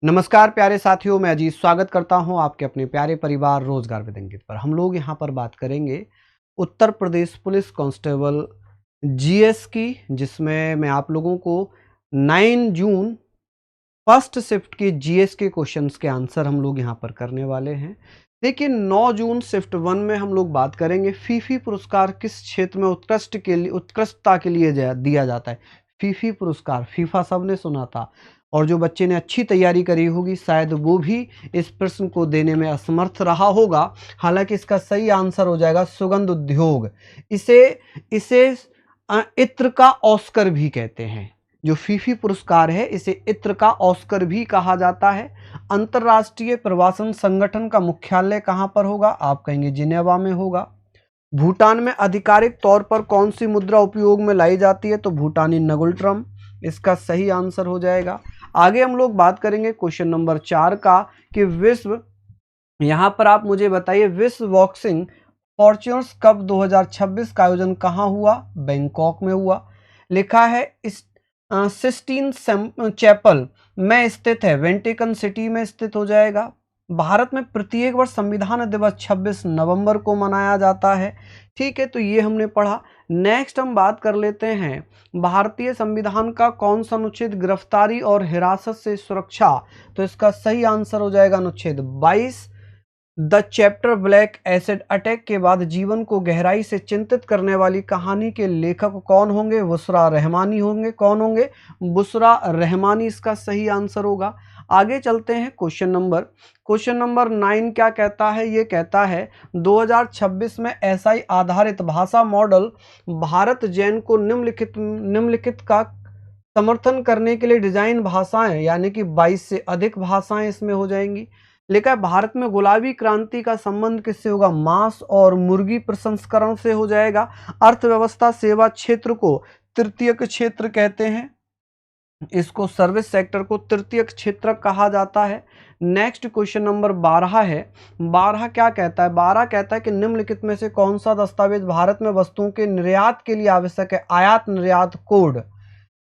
नमस्कार प्यारे साथियों, मैं अजीत स्वागत करता हूं आपके अपने प्यारे परिवार रोजगार विद अंकित पर। हम लोग यहां पर बात करेंगे Uttar Pradesh police constable GS की, जिसमें मैं आप लोगों को 9 जून फर्स्ट शिफ्ट के जीएस के क्वेश्चंस के आंसर हम लोग यहां पर करने वाले हैं। लेकिन 9 जून शिफ्ट 1 में हम लोग बात करेंगे फीफी पुरस्कार किस क्षेत्र में उत्कृष्टता के लिए दिया जाता है। फीफी पुरस्कार, फीफा सबने सुना था, और जो बच्चे ने अच्छी तैयारी करी होगी शायद वो भी इस प्रश्न को देने में असमर्थ रहा होगा। हालांकि इसका सही आंसर हो जाएगा सुगंध उद्योग। इसे इसे इत्र का ऑस्कर भी कहते हैं। जो फीफी पुरस्कार है इसे इत्र का ऑस्कर भी कहा जाता है। अंतर्राष्ट्रीय प्रवासन संगठन का मुख्यालय कहां पर होगा? आप कहेंगे जिनेवा में होगा। भूटान में आधिकारिक तौर पर कौन सी मुद्रा उपयोग में लाई जाती है? तो भूटानी नगुल्ट्रम इसका सही आंसर हो जाएगा। आगे हम लोग बात करेंगे क्वेश्चन नंबर 4 का कि यहां पर आप मुझे बताइए विश्व बॉक्सिंग फॉर्च्यून्स कप 2026 का आयोजन कहां हुआ? बैंकॉक में हुआ। लिखा है इस सिस्टीन चैपल में स्थित है, वेंटिकन सिटी में स्थित हो जाएगा। भारत में प्रत्येक वर्ष संविधान दिवस 26 नवंबर को मनाया जाता है। ठीक है, तो ये हमने पढ़ा। नेक्स्ट हम बात कर लेते हैं भारतीय संविधान का कौन सा अनुच्छेद गिरफ्तारी और हिरासत से सुरक्षा? तो इसका सही आंसर हो जाएगा अनुच्छेद 22। The chapter black acid attack के बाद जीवन को गहराई से चिंतित करने वाली कहानी के लेखक कौन होंगे? बुशरा रहमानी होंगे। कौन होंगे? बुशरा रहमानी इसका सही आंसर होगा। आगे चलते हैं क्वेश्चन नंबर 9 क्या कहता है? ये कहता है 2026 में एसआई आधारित भाषा मॉडल भारत जैन को निम्नलिखित का समर्थन करने के लिए डिजाइन भाषाएं, यानी कि 22 से अधिक भाषाएं इसमें हो जाएंगी। लिखा है भारत में गुलाबी क्रांति का संबंध किससे होगा? मांस और मुर्गी प्रसंस्करण से हो जाएगा। अर्थव्यवस्था सेवा क्षेत्र को तृतीयक क्षेत्र कहते हैं, इसको सर्विस सेक्टर को तृतीयक क्षेत्र कहा जाता है। नेक्स्ट क्वेश्चन नंबर 12 है। 12 क्या कहता है? 12 कहता है कि निम्नलिखित में से कौन सा दस्तावेज भारत में वस्तुओं के निर्यात के लिए आवश्यक है? आयात निर्यात कोड।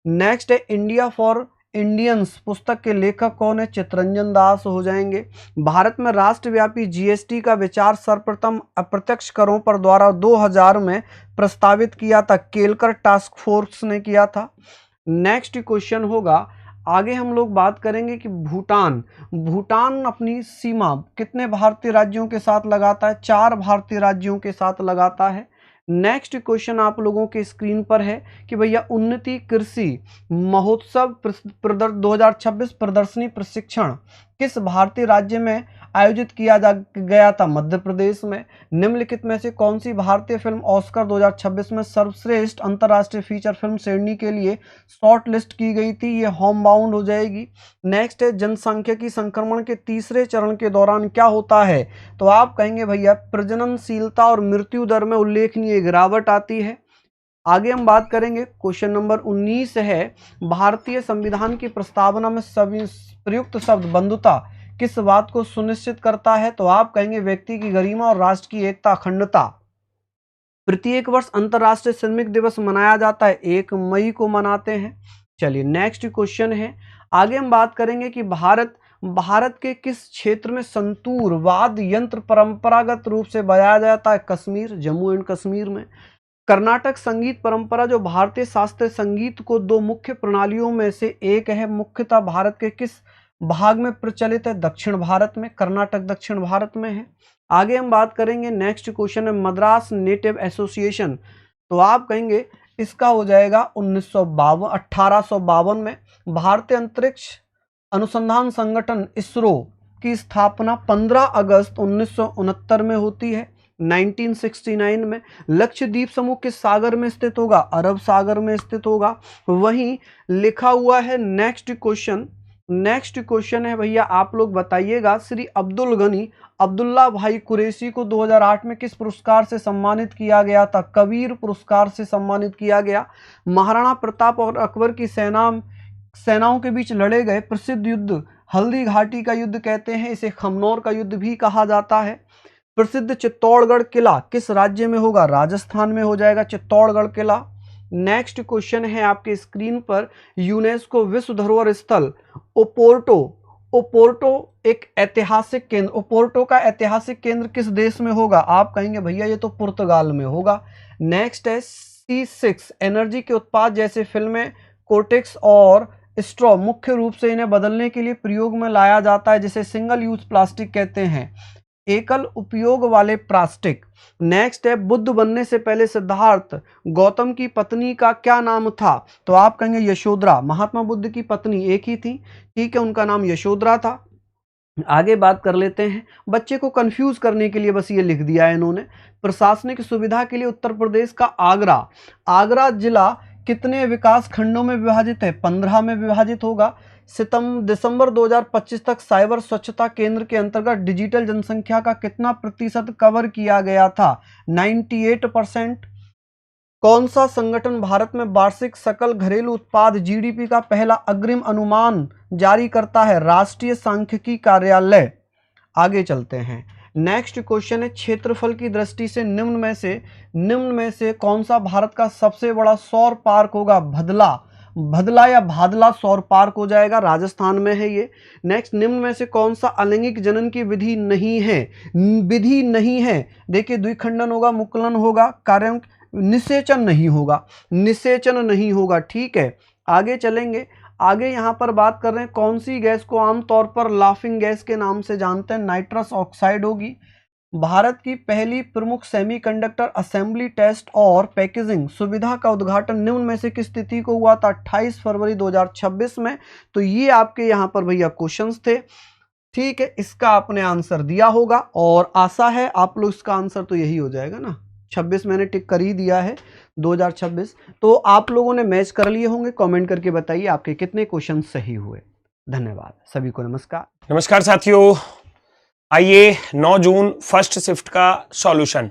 नेक्स्ट है इंडिया फॉर इंडियंस पुस्तक के लेखक कौन है? चितरंजन दास हो जाएंगे। भारत में राष्ट्रव्यापी जीएसटी का विचार सर्वप्रथम अप्रत्यक्ष करों पर द्वारा 2000 में प्रस्तावित किया था, केलकर टास्क फोर्स ने किया था। नेक्स्ट क्वेश्चन होगा, आगे हम लोग बात करेंगे कि भूटान अपनी सीमा कितने भारतीय राज्यों के साथ लगाता है? 4 भारतीय राज्यों के साथ लगाता है। नेक्स्ट क्वेश्चन आप लोगों के स्क्रीन पर है कि भैया उन्नति कृषि महोत्सव 2026 प्रदर्शनी प्रशिक्षण किस भारतीय राज्य में आयोजित किया गया था? मध्य प्रदेश में। निम्नलिखित में से कौन सी भारतीय फिल्म ऑस्कर 2026 में सर्वश्रेष्ठ अंतर्राष्ट्रीय फीचर फिल्म श्रेणी के लिए शॉर्ट लिस्ट की गई थी? ये होम बाउंड हो जाएगी। नेक्स्ट है जनसांख्यिकी संक्रमण के तीसरे चरण के दौरान क्या होता है? तो आप कहेंगे भैया प्रजननशीलता और मृत्यु दर में उल्लेखनीय गिरावट आती है। आगे हम बात करेंगे क्वेश्चन नंबर 19 है भारतीय संविधान की प्रस्तावना में सभी प्रयुक्त शब्द बंधुता किस बात को सुनिश्चित करता है? तो आप कहेंगे व्यक्ति की गरिमा और राष्ट्र की एकता अखंडता। प्रत्येक वर्ष अंतर्राष्ट्रीय श्रमिक दिवस मनाया जाता है, 1 मई को मनाते हैं। चलिए नेक्स्ट क्वेश्चन है। आगे हम बात करेंगे कि भारत के किस क्षेत्र में संतूर वाद्य यंत्र परंपरागत रूप से बजाया जाता है? कश्मीर, जम्मू एंड कश्मीर में। कर्नाटक संगीत परंपरा जो भारतीय शास्त्रीय संगीत को 2 मुख्य प्रणालियों में से एक है, मुख्यतः भारत के किस भाग में प्रचलित है? दक्षिण भारत में। कर्नाटक दक्षिण भारत में है। आगे हम बात करेंगे, नेक्स्ट क्वेश्चन है मद्रास नेटिव एसोसिएशन। तो आप कहेंगे इसका हो जाएगा 1852 में। भारतीय अंतरिक्ष अनुसंधान संगठन इसरो की स्थापना 15 अगस्त 1969 में होती है, 1969 में। लक्षद्वीप समूह किस सागर में स्थित होगा? अरब सागर में स्थित होगा। वहीं लिखा हुआ है नेक्स्ट क्वेश्चन है भैया, आप लोग बताइएगा श्री अब्दुल गनी अब्दुल्ला भाई कुरैशी को 2008 में किस पुरस्कार से सम्मानित किया गया था? कबीर पुरस्कार से सम्मानित किया गया। महाराणा प्रताप और अकबर की सेनाओं के बीच लड़े गए प्रसिद्ध युद्ध हल्दी घाटी का युद्ध कहते हैं, इसे खमनौर का युद्ध भी कहा जाता है। प्रसिद्ध चित्तौड़गढ़ किला किस राज्य में होगा? राजस्थान में हो जाएगा चित्तौड़गढ़ किला। नेक्स्ट क्वेश्चन है आपके स्क्रीन पर, यूनेस्को विश्व धरोहर स्थल ओपोर्टो ओपोर्टो एक ऐतिहासिक केंद्र, ओपोर्टो का ऐतिहासिक केंद्र किस देश में होगा? आप कहेंगे भैया ये तो पुर्तगाल में होगा। नेक्स्ट है C6 एनर्जी के उत्पाद जैसे फिल्में, कोटेक्स और स्ट्रॉ मुख्य रूप से इन्हें बदलने के लिए प्रयोग में लाया जाता है, जिसे सिंगल यूज प्लास्टिक कहते हैं, एकल उपयोग वाले प्लास्टिक। नेक्स्ट है बुद्ध बनने से पहले सिद्धार्थ गौतम की पत्नी का क्या नाम था? तो आप कहेंगे यशोधरा। महात्मा बुद्ध की पत्नी एक ही थी, ठीक है, उनका नाम यशोधरा था। आगे बात कर लेते हैं, बच्चे को कंफ्यूज करने के लिए बस ये लिख दिया है इन्होंने। प्रशासनिक सुविधा के लिए उत्तर प्रदेश का आगरा जिला कितने विकास खंडों में विभाजित है? 15 में विभाजित होगा। दिसंबर 2025 तक साइबर स्वच्छता केंद्र के अंतर्गत डिजिटल जनसंख्या का कितना प्रतिशत कवर किया गया था? 98%। कौन सा संगठन भारत में वार्षिक सकल घरेलू उत्पाद जीडीपी का पहला अग्रिम अनुमान जारी करता है? राष्ट्रीय सांख्यिकी कार्यालय। आगे चलते हैं, नेक्स्ट क्वेश्चन है, क्षेत्रफल की दृष्टि से निम्न में से कौन सा भारत का सबसे बड़ा सौर पार्क होगा? भदला या भादला सौर पार्क हो जाएगा, राजस्थान में है ये। नेक्स्ट, निम्न में से कौन सा अलैंगिक जनन की विधि नहीं है? देखिए, द्विखंडन होगा, मुकुलन होगा, कार्य निषेचन नहीं होगा, ठीक है। आगे चलेंगे, आगे यहाँ पर बात कर रहे हैं कौन सी गैस को आमतौर पर लाफिंग गैस के नाम से जानते हैं? नाइट्रस ऑक्साइड होगी। भारत की पहली प्रमुख सेमीकंडक्टर असेंबली टेस्ट और पैकेजिंग सुविधा का उद्घाटन निम्न में से किस तिथि को हुआ था? 28 फरवरी 2026 में। तो ये आपके यहाँ पर भैया क्वेश्चंस थे, ठीक है। इसका आपने आंसर दिया होगा और आशा है आप लोग इसका आंसर तो यही हो जाएगा ना, 26 मैंने टिक कर ही दिया है, 2026। तो आप लोगों ने मैच कर लिए होंगे। कमेंट करके बताइए आपके कितने क्वेश्चन सही हुए। धन्यवाद सभी को, नमस्कार साथियों। आइए 9 जून फर्स्ट शिफ्ट का सॉल्यूशन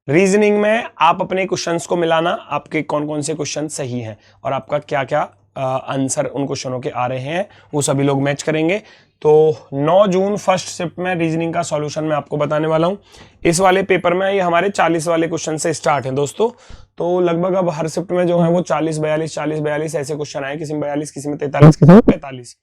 रीजनिंग में आप अपने क्वेश्चंस को मिलाना, आपके कौन कौन से क्वेश्चन सही हैं और आपका क्या क्या आंसर उन क्वेश्चनों के आ रहे हैं, वो सभी लोग मैच करेंगे। तो 9 जून फर्स्ट शिफ्ट में रीजनिंग का सॉल्यूशन मैं आपको बताने वाला हूं। इस वाले पेपर में ये हमारे 40 वाले क्वेश्चन से स्टार्ट है दोस्तों। तो लगभग अब हर शिफ्ट में जो है वो 40-42 ऐसे क्वेश्चन आए, किसी में 42, किसी में 43, किसी में 45।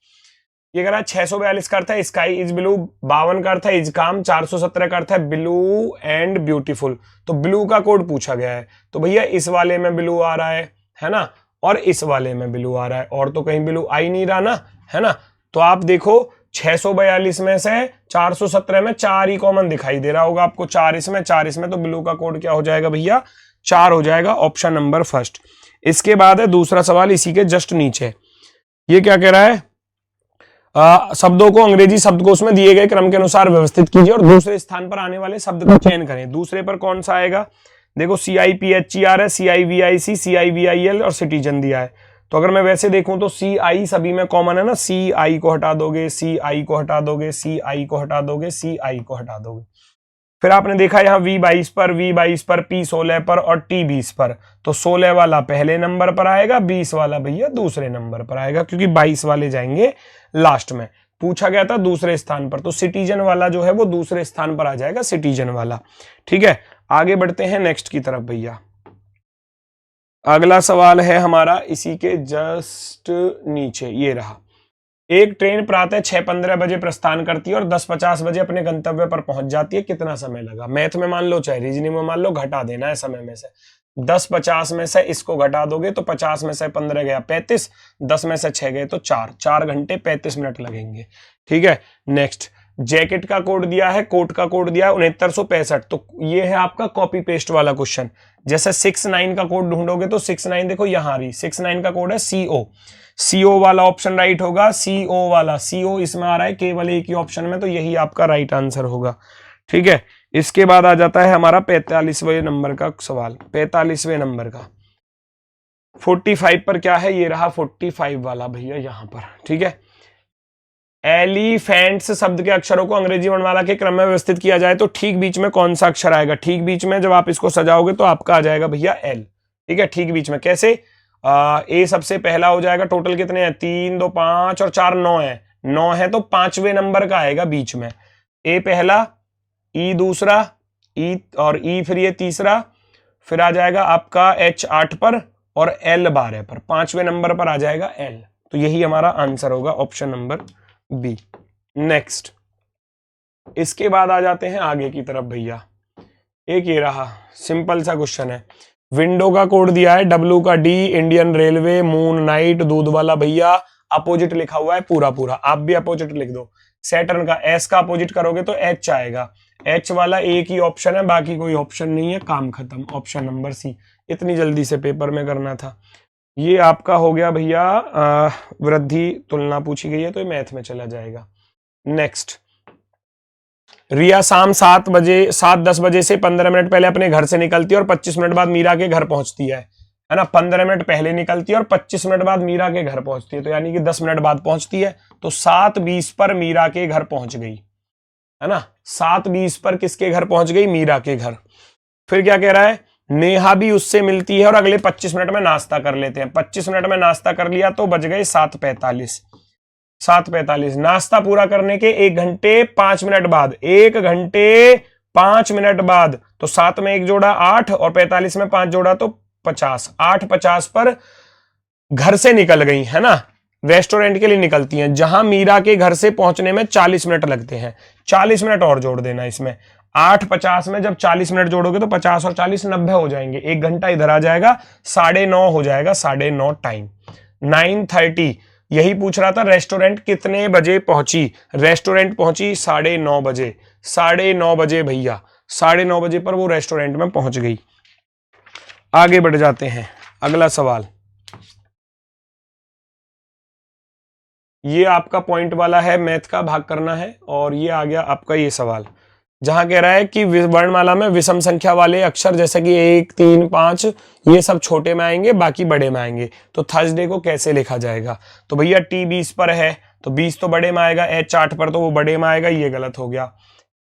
ये कह रहा है 642 का अर्थ है स्काई इज ब्लू, 52 का अर्थ है इज काम, 417 का अर्थ है ब्लू एंड ब्यूटीफुल। तो ब्लू का कोड पूछा गया है, तो भैया इस वाले में ब्लू आ रहा है ना, और इस वाले में ब्लू आ रहा है, और तो कहीं ब्लू आ ही नहीं रहा ना, है ना। तो आप देखो 642 में से 417 में 4 ही कॉमन दिखाई दे रहा होगा आपको, 4 इसमें 4 इसमें, तो ब्लू का कोड क्या हो जाएगा भैया? 4 हो जाएगा, ऑप्शन नंबर फर्स्ट। इसके बाद है दूसरा सवाल इसी के जस्ट नीचे। ये क्या कह रहा है? शब्दों को अंग्रेजी शब्दकोश में दिए गए क्रम के अनुसार व्यवस्थित कीजिए और दूसरे स्थान पर आने वाले शब्द का चयन करें। दूसरे पर कौन सा आएगा? देखो CIPHER है, CIVIC, CIVIL और सिटीजन दिया है। तो अगर मैं वैसे देखूं तो CI सभी में कॉमन है ना, CI को हटा दोगे, CI को हटा दोगे, CI को हटा दोगे, CI को हटा दोगे। फिर आपने देखा यहाँ V22 पर, P16 पर और T20 पर, तो 16 वाला पहले नंबर पर आएगा, 20 वाला भैया दूसरे नंबर पर आएगा, क्योंकि 22 वाले जाएंगे लास्ट में। पूछा गया था दूसरे स्थान पर, तो सिटीजन वाला जो है वो दूसरे स्थान पर आ जाएगा, सिटीजन वाला, ठीक है। आगे बढ़ते हैं नेक्स्ट की तरफ भैया। अगला सवाल है हमारा इसी के जस्ट नीचे, ये रहा। एक ट्रेन प्रातः 6:15 बजे प्रस्थान करती है और 10:50 बजे अपने गंतव्य पर पहुंच जाती है, कितना समय लगा? मैथ में मान लो चाहे रीजनिंग में मान लो, घटा देना है समय में से। 10:50 में से इसको घटा दोगे तो 50 में से 15 गया 35, 10 में से 6 गए तो 4 घंटे 35 मिनट लगेंगे, ठीक है। नेक्स्ट, जैकेट का कोड दिया है, कोट का कोड दिया है 6965। तो ये है आपका कॉपी पेस्ट वाला क्वेश्चन। जैसे 69 का कोड ढूंढोगे तो 69 देखो यहां आ रही, 69 का कोड है CO वाला ऑप्शन राइट होगा। CO वाला, CO इसमें आ रहा है केवल एक ही ऑप्शन में, तो यही आपका राइट आंसर होगा, ठीक है। इसके बाद आ जाता है हमारा 45वें नंबर का सवाल। 45वें नंबर का 45 पर क्या है? ये रहा 45 वाला भैया यहां पर, ठीक है। एलिफेंट्स शब्द के अक्षरों को अंग्रेजी वर्णमाला के क्रम में व्यवस्थित किया जाए तो ठीक बीच में कौन सा अक्षर आएगा? ठीक बीच में जब आप इसको सजाओगे तो आपका आ जाएगा भैया L, ठीक है। ठीक बीच में कैसे? ए सबसे पहला हो जाएगा। टोटल कितने हैं? 3, 2, 5 और 4, 9 है। 9 है तो 5वें नंबर का आएगा बीच में। ए पहला, ई दूसरा, ई और ई फिर ये तीसरा, फिर आ जाएगा आपका H 8 पर और L 12 पर। 5वें नंबर पर आ जाएगा L। तो यही हमारा आंसर होगा, ऑप्शन नंबर बी, नेक्स्ट, इसके बाद आ जाते हैं आगे की तरफ भैया। एक ये रहा, सिंपल सा क्वेश्चन है। विंडो का कोड दिया है, डब्ल्यू का D, Indian railway, moon night, दूध वाला भैया, अपोजिट लिखा हुआ है पूरा पूरा, आप भी अपोजिट लिख दो। सैटर्न का एस का अपोजिट करोगे तो एच आएगा, एच वाला एक ही ऑप्शन है, बाकी कोई ऑप्शन नहीं है, काम खत्म। ऑप्शन नंबर सी, इतनी जल्दी से पेपर में करना था। ये आपका हो गया भैया, वृद्धि तुलना पूछी गई है तो ये मैथ में चला जाएगा। नेक्स्ट, रिया शाम 7:10 बजे से 15 मिनट पहले अपने घर से निकलती है और 25 मिनट बाद मीरा के घर पहुंचती है ना। 15 मिनट पहले निकलती है और 25 मिनट बाद मीरा के घर पहुंचती है, तो यानी कि 10 मिनट बाद पहुंचती है, तो 7:20 पर मीरा के घर पहुंच गई, है ना। 7:20 पर किसके घर पहुंच गई? मीरा के घर। फिर क्या कह रहा है? नेहा भी उससे मिलती है और अगले 25 मिनट में नाश्ता कर लेते हैं। 25 मिनट में नाश्ता कर लिया तो बज गए 7:45। 7:45, नाश्ता पूरा करने के 1 घंटे 5 मिनट बाद, 1 घंटे 5 मिनट बाद, तो 7 में 1 जोड़ा 8 और 45 में 5 जोड़ा तो 50। 8:50 पर घर से निकल गई, है ना, रेस्टोरेंट के लिए निकलती हैं, जहां मीरा के घर से पहुंचने में 40 मिनट लगते हैं। 40 मिनट और जोड़ देना इसमें। 8:50 में जब 40 मिनट जोड़ोगे तो 50 और 40 90 हो जाएंगे, 1 घंटा इधर आ जाएगा, 9:30 हो जाएगा, 9:30 टाइम। 9:30, यही पूछ रहा था रेस्टोरेंट कितने बजे पहुंची। रेस्टोरेंट पहुंची 9:30 बजे। 9:30 बजे भैया, 9:30 बजे पर वो रेस्टोरेंट में पहुंच गई। आगे बढ़ जाते हैं, अगला सवाल। ये आपका पॉइंट वाला है, मैथ का भाग करना है, और ये आ गया आपका ये सवाल, जहां कह रहा है कि वर्णमाला में विषम संख्या वाले अक्षर जैसे कि 1, 3, 5 ये सब छोटे में आएंगे, बाकी बड़े में आएंगे, तो थर्सडे को कैसे लिखा जाएगा। तो भैया T 20 पर है तो 20 तो बड़े में आएगा, H 8 पर तो वो बड़े में आएगा, ये गलत हो गया।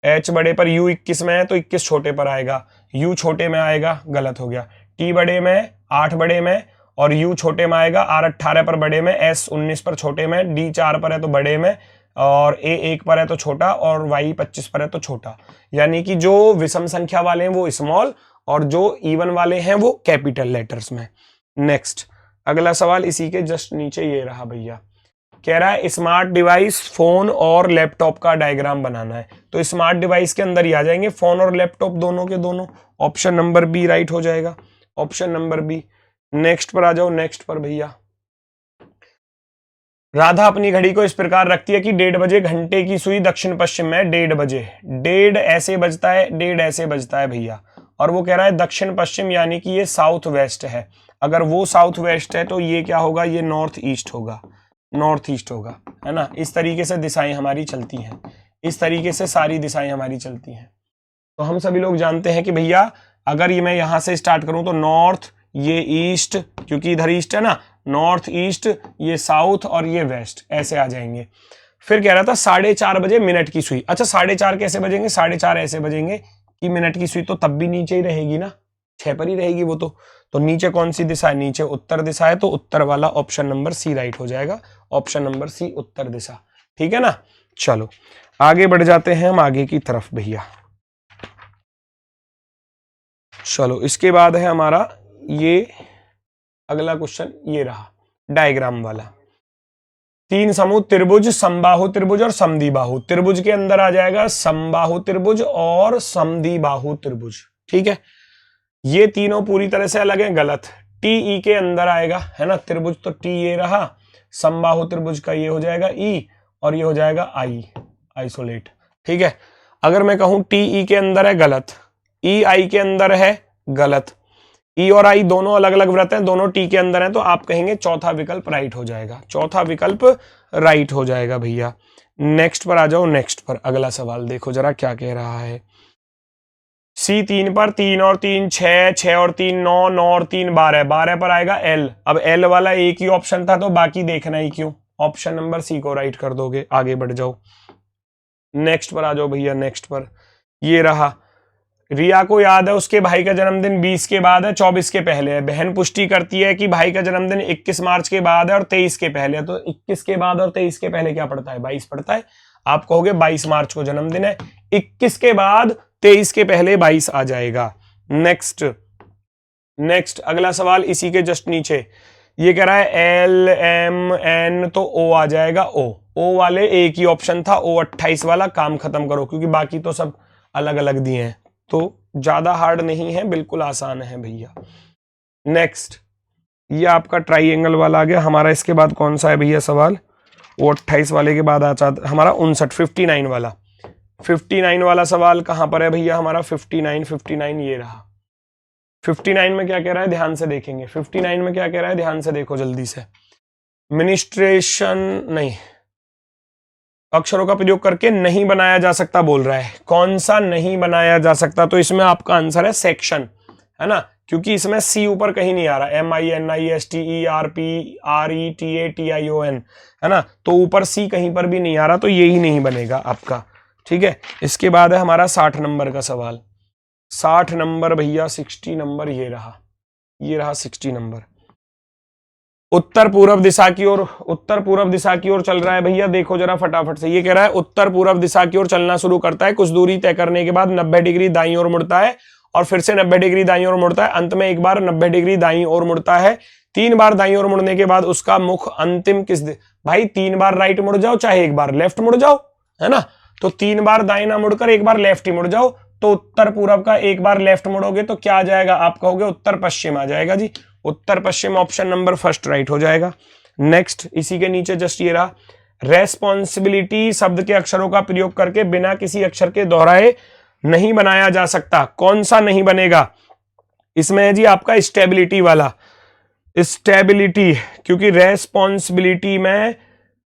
H बड़े पर, U 21 में है तो 21 छोटे पर आएगा, U छोटे में आएगा, गलत हो गया। T बड़े में, 8 बड़े में, और U छोटे में आएगा, R 18 पर बड़े में, S 19 पर छोटे में, D 4 पर है तो बड़े में, और A 1 पर है तो छोटा, और Y 25 पर है तो छोटा। यानी कि जो विषम संख्या वाले हैं वो स्मॉल, और जो इवन वाले हैं वो कैपिटल लेटर्स में। नेक्स्ट, अगला सवाल इसी के जस्ट नीचे ये रहा भैया, कह रहा है स्मार्ट डिवाइस, फोन और लैपटॉप का डायग्राम बनाना है। तो स्मार्ट डिवाइस के अंदर ही आ जाएंगे फोन और लैपटॉप दोनों के दोनों। ऑप्शन नंबर बी राइट हो जाएगा, ऑप्शन नंबर बी। नेक्स्ट पर आ जाओ, नेक्स्ट पर भैया। राधा अपनी घड़ी को इस प्रकार रखती है कि 1:30 बजे घंटे की सुई दक्षिण पश्चिम में 1:30 बजे, 1:30 ऐसे बजता है, 1:30 ऐसे बजता है भैया, और वो कह रहा है दक्षिण पश्चिम, यानी कि ये साउथ वेस्ट है। अगर वो साउथ वेस्ट है तो ये क्या होगा? ये नॉर्थ ईस्ट होगा, नॉर्थ ईस्ट होगा, है ना। इस तरीके से दिशाएं हमारी चलती हैं, इस तरीके से सारी दिशाएं हमारी चलती हैं। तो हम सभी लोग जानते हैं कि भैया अगर ये मैं यहां से स्टार्ट करूं तो नॉर्थ, ये ईस्ट, क्योंकि इधर ईस्ट है ना, नॉर्थ ईस्ट, ये साउथ, और ये वेस्ट, ऐसे आ जाएंगे। फिर कह रहा था 4:30 बजे मिनट की सुई। अच्छा 4:30 कैसे बजेंगे? 4:30 ऐसे बजेंगे कि मिनट की सुई तो तब भी नीचे ही रहेगी ना, 6 पर ही रहेगी वो तो नीचे कौन सी दिशा है? नीचे उत्तर दिशा है, तो उत्तर वाला ऑप्शन नंबर सी राइट हो जाएगा, ऑप्शन नंबर सी उत्तर दिशा। ठीक है ना। चलो आगे बढ़ जाते हैं हम आगे की तरफ भैया। चलो इसके बाद है हमारा ये अगला क्वेश्चन, ये रहा डायग्राम वाला। 3 समूह त्रिभुज, समबाहु त्रिभुज और समद्विबाहु त्रिभुज के अंदर आ जाएगा समबाहु त्रिभुज और समद्विबाहु त्रिभुज। ठीक है, ये तीनों पूरी तरह से अलग हैं, गलत। टी के अंदर आएगा, है ना, त्रिभुज तो टी ये रहा, समबाहु त्रिभुज का ये हो जाएगा ई, और ये हो जाएगा आई, आइसोलेट। ठीक है, अगर मैं कहूं टी के अंदर है, गलत। ई आई के अंदर है, गलत। ई और आई दोनों अलग अलग वृत्त हैं, दोनों टी के अंदर हैं, तो आप कहेंगे चौथा विकल्प राइट हो जाएगा, चौथा विकल्प राइट हो जाएगा भैया। नेक्स्ट पर आ जाओ, नेक्स्ट पर अगला सवाल देखो जरा क्या कह रहा है। सी 3 पर 3 और 3 6, 6 और 3 9, 9 और 3 12, 12 पर आएगा एल। अब एल वाला एक ही ऑप्शन था तो बाकी देखना ही क्यों, ऑप्शन नंबर सी को राइट कर दोगे। आगे बढ़ जाओ, नेक्स्ट पर आ जाओ भैया। नेक्स्ट पर ये रहा, रिया को याद है उसके भाई का जन्मदिन 20 के बाद है, 24 के पहले है। बहन पुष्टि करती है कि भाई का जन्मदिन 21 मार्च के बाद है और 23 के पहले है। तो 21 के बाद और 23 के पहले क्या पड़ता है? 22 पड़ता है। आप कहोगे 22 मार्च को जन्मदिन है, 21 के बाद 23 के पहले 22 आ जाएगा। नेक्स्ट, नेक्स्ट अगला सवाल इसी के जस्ट नीचे, ये कह रहा है एल एम एन, तो ओ आ जाएगा, ओ ओ वाले एक ही ऑप्शन था, ओ 28 वाला, काम खत्म करो, क्योंकि बाकी तो सब अलग अलग दिए हैं, तो ज्यादा हार्ड नहीं है, बिल्कुल आसान है भैया। नेक्स्ट, ये आपका ट्राइंगल वाला आ गया हमारा। इसके बाद कौन सा है भैया सवाल? वो 28 वाले के बाद आता हमारा 59 वाला। 59 वाला सवाल कहां पर है भैया हमारा? 59 ये रहा। 59 में क्या कह रहा है, ध्यान से देखेंगे। 59 में क्या कह रहा है, ध्यान से देखो जल्दी से। मिनिस्ट्रेशन नहीं, अक्षरों का प्रयोग करके नहीं बनाया जा सकता बोल रहा है। कौन सा नहीं बनाया जा सकता? तो इसमें आपका आंसर है सेक्शन, है ना, क्योंकि इसमें सी ऊपर कहीं नहीं आ रहा। MINISTERPRETATION, है ना, तो ऊपर सी कहीं पर भी नहीं आ रहा, तो ये ही नहीं बनेगा आपका। ठीक है, इसके बाद है हमारा 60 नंबर का सवाल। 60 नंबर भैया, 60 नंबर ये रहा 60 नंबर। उत्तर पूर्व दिशा की ओर, उत्तर पूर्व दिशा की ओर चल रहा है भैया, देखो जरा फटाफट से। ये कह रहा है उत्तर पूर्व दिशा की ओर चलना शुरू करता है, कुछ दूरी तय करने के बाद 90 डिग्री दाईं ओर मुड़ता है, और फिर से 90 डिग्री दाईं ओर मुड़ता है, अंत में एक बार 90 डिग्री दाईं ओर मुड़ता है। 3 बार दाईं ओर मुड़ने के बाद उसका मुख अंतिम किस भाई 3 बार राइट मुड़ जाओ, चाहे एक बार लेफ्ट मुड़ जाओ, है ना, तो 3 बार दाएं ना मुड़कर एक बार लेफ्ट ही मुड़ जाओ, तो उत्तर पूर्व का एक बार लेफ्ट मुड़ोगे तो क्या आ जाएगा? आप कहोगे उत्तर पश्चिम आ जाएगा जी। उत्तर पश्चिम ऑप्शन नंबर फर्स्ट राइट हो जाएगा। नेक्स्ट, इसी के नीचे जस्ट ये रहा, रेस्पॉन्सिबिलिटी शब्द के अक्षरों का प्रयोग करके बिना किसी अक्षर के दोहराए नहीं बनाया जा सकता। कौन सा नहीं बनेगा? इसमें है जी आपका स्टेबिलिटी वाला, स्टेबिलिटी, क्योंकि रेस्पॉन्सिबिलिटी में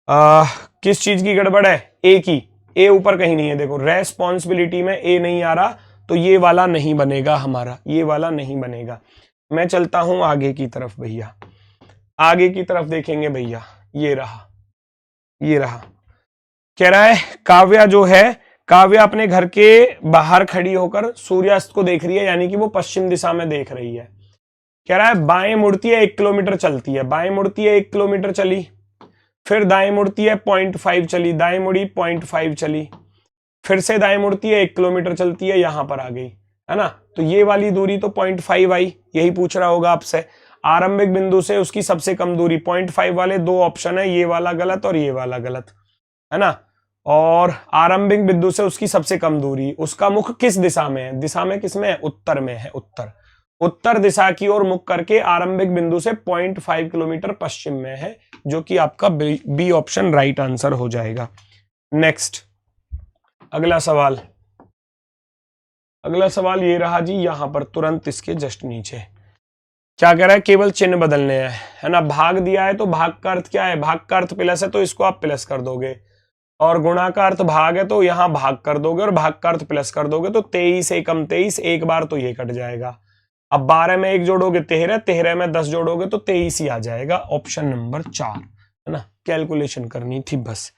किस चीज की गड़बड़ है? ए की, ए ऊपर कहीं नहीं है, देखो रेस्पॉन्सिबिलिटी में ए नहीं आ रहा, तो ये वाला नहीं बनेगा हमारा, ये वाला नहीं बनेगा। मैं चलता हूं आगे की तरफ भैया, आगे की तरफ देखेंगे भैया, ये रहा, ये रहा। कह रहा है काव्या जो है, काव्या अपने घर के बाहर खड़ी होकर सूर्यास्त को देख रही है, यानी कि वो पश्चिम दिशा में देख रही है। कह रहा है बाएं मुड़ती है 1 किलोमीटर चलती है, बाएं मुड़ती है 1 किलोमीटर चली, फिर दाएं मुड़ती है 0.5 चली, दाएं मुड़ी 0.5 चली, फिर से दाएं मुड़ती है 1 किलोमीटर चलती है, यहां पर आ गई, है ना, तो ये वाली दूरी तो 0.5 आई, यही पूछ रहा होगा आपसे। आरंभिक बिंदु से उसकी सबसे कम दूरी 0.5 वाले 2 ऑप्शन है, ये वाला गलत और ये वाला गलत, है ना। और आरंभिक बिंदु से उसकी सबसे कम दूरी, उसका मुख किस दिशा में है? दिशा में किस में है? उत्तर में है, उत्तर। उत्तर दिशा की ओर मुख करके आरंभिक बिंदु से 0.5 किलोमीटर पश्चिम में है, जो कि आपका बी ऑप्शन राइट आंसर हो जाएगा। नेक्स्ट, अगला सवाल, अगला सवाल ये रहा जी, यहां पर तुरंत इसके जस्ट नीचे क्या कह रहा है? केवल चिन्ह बदलने हैं, है ना। भाग दिया है तो भाग का अर्थ क्या है? भाग का अर्थ प्लस है, तो इसको आप प्लस कर दोगे, और गुणा का अर्थ भाग है तो यहां भाग कर दोगे, और भाग का अर्थ प्लस कर दोगे, तो 23 एकम 23, एक बार तो ये कट जाएगा। अब 12 में 1 जोड़ोगे 13, 13 में 10 जोड़ोगे तो 23 ही आ जाएगा, ऑप्शन नंबर 4, है ना। कैलकुलेशन करनी थी बस।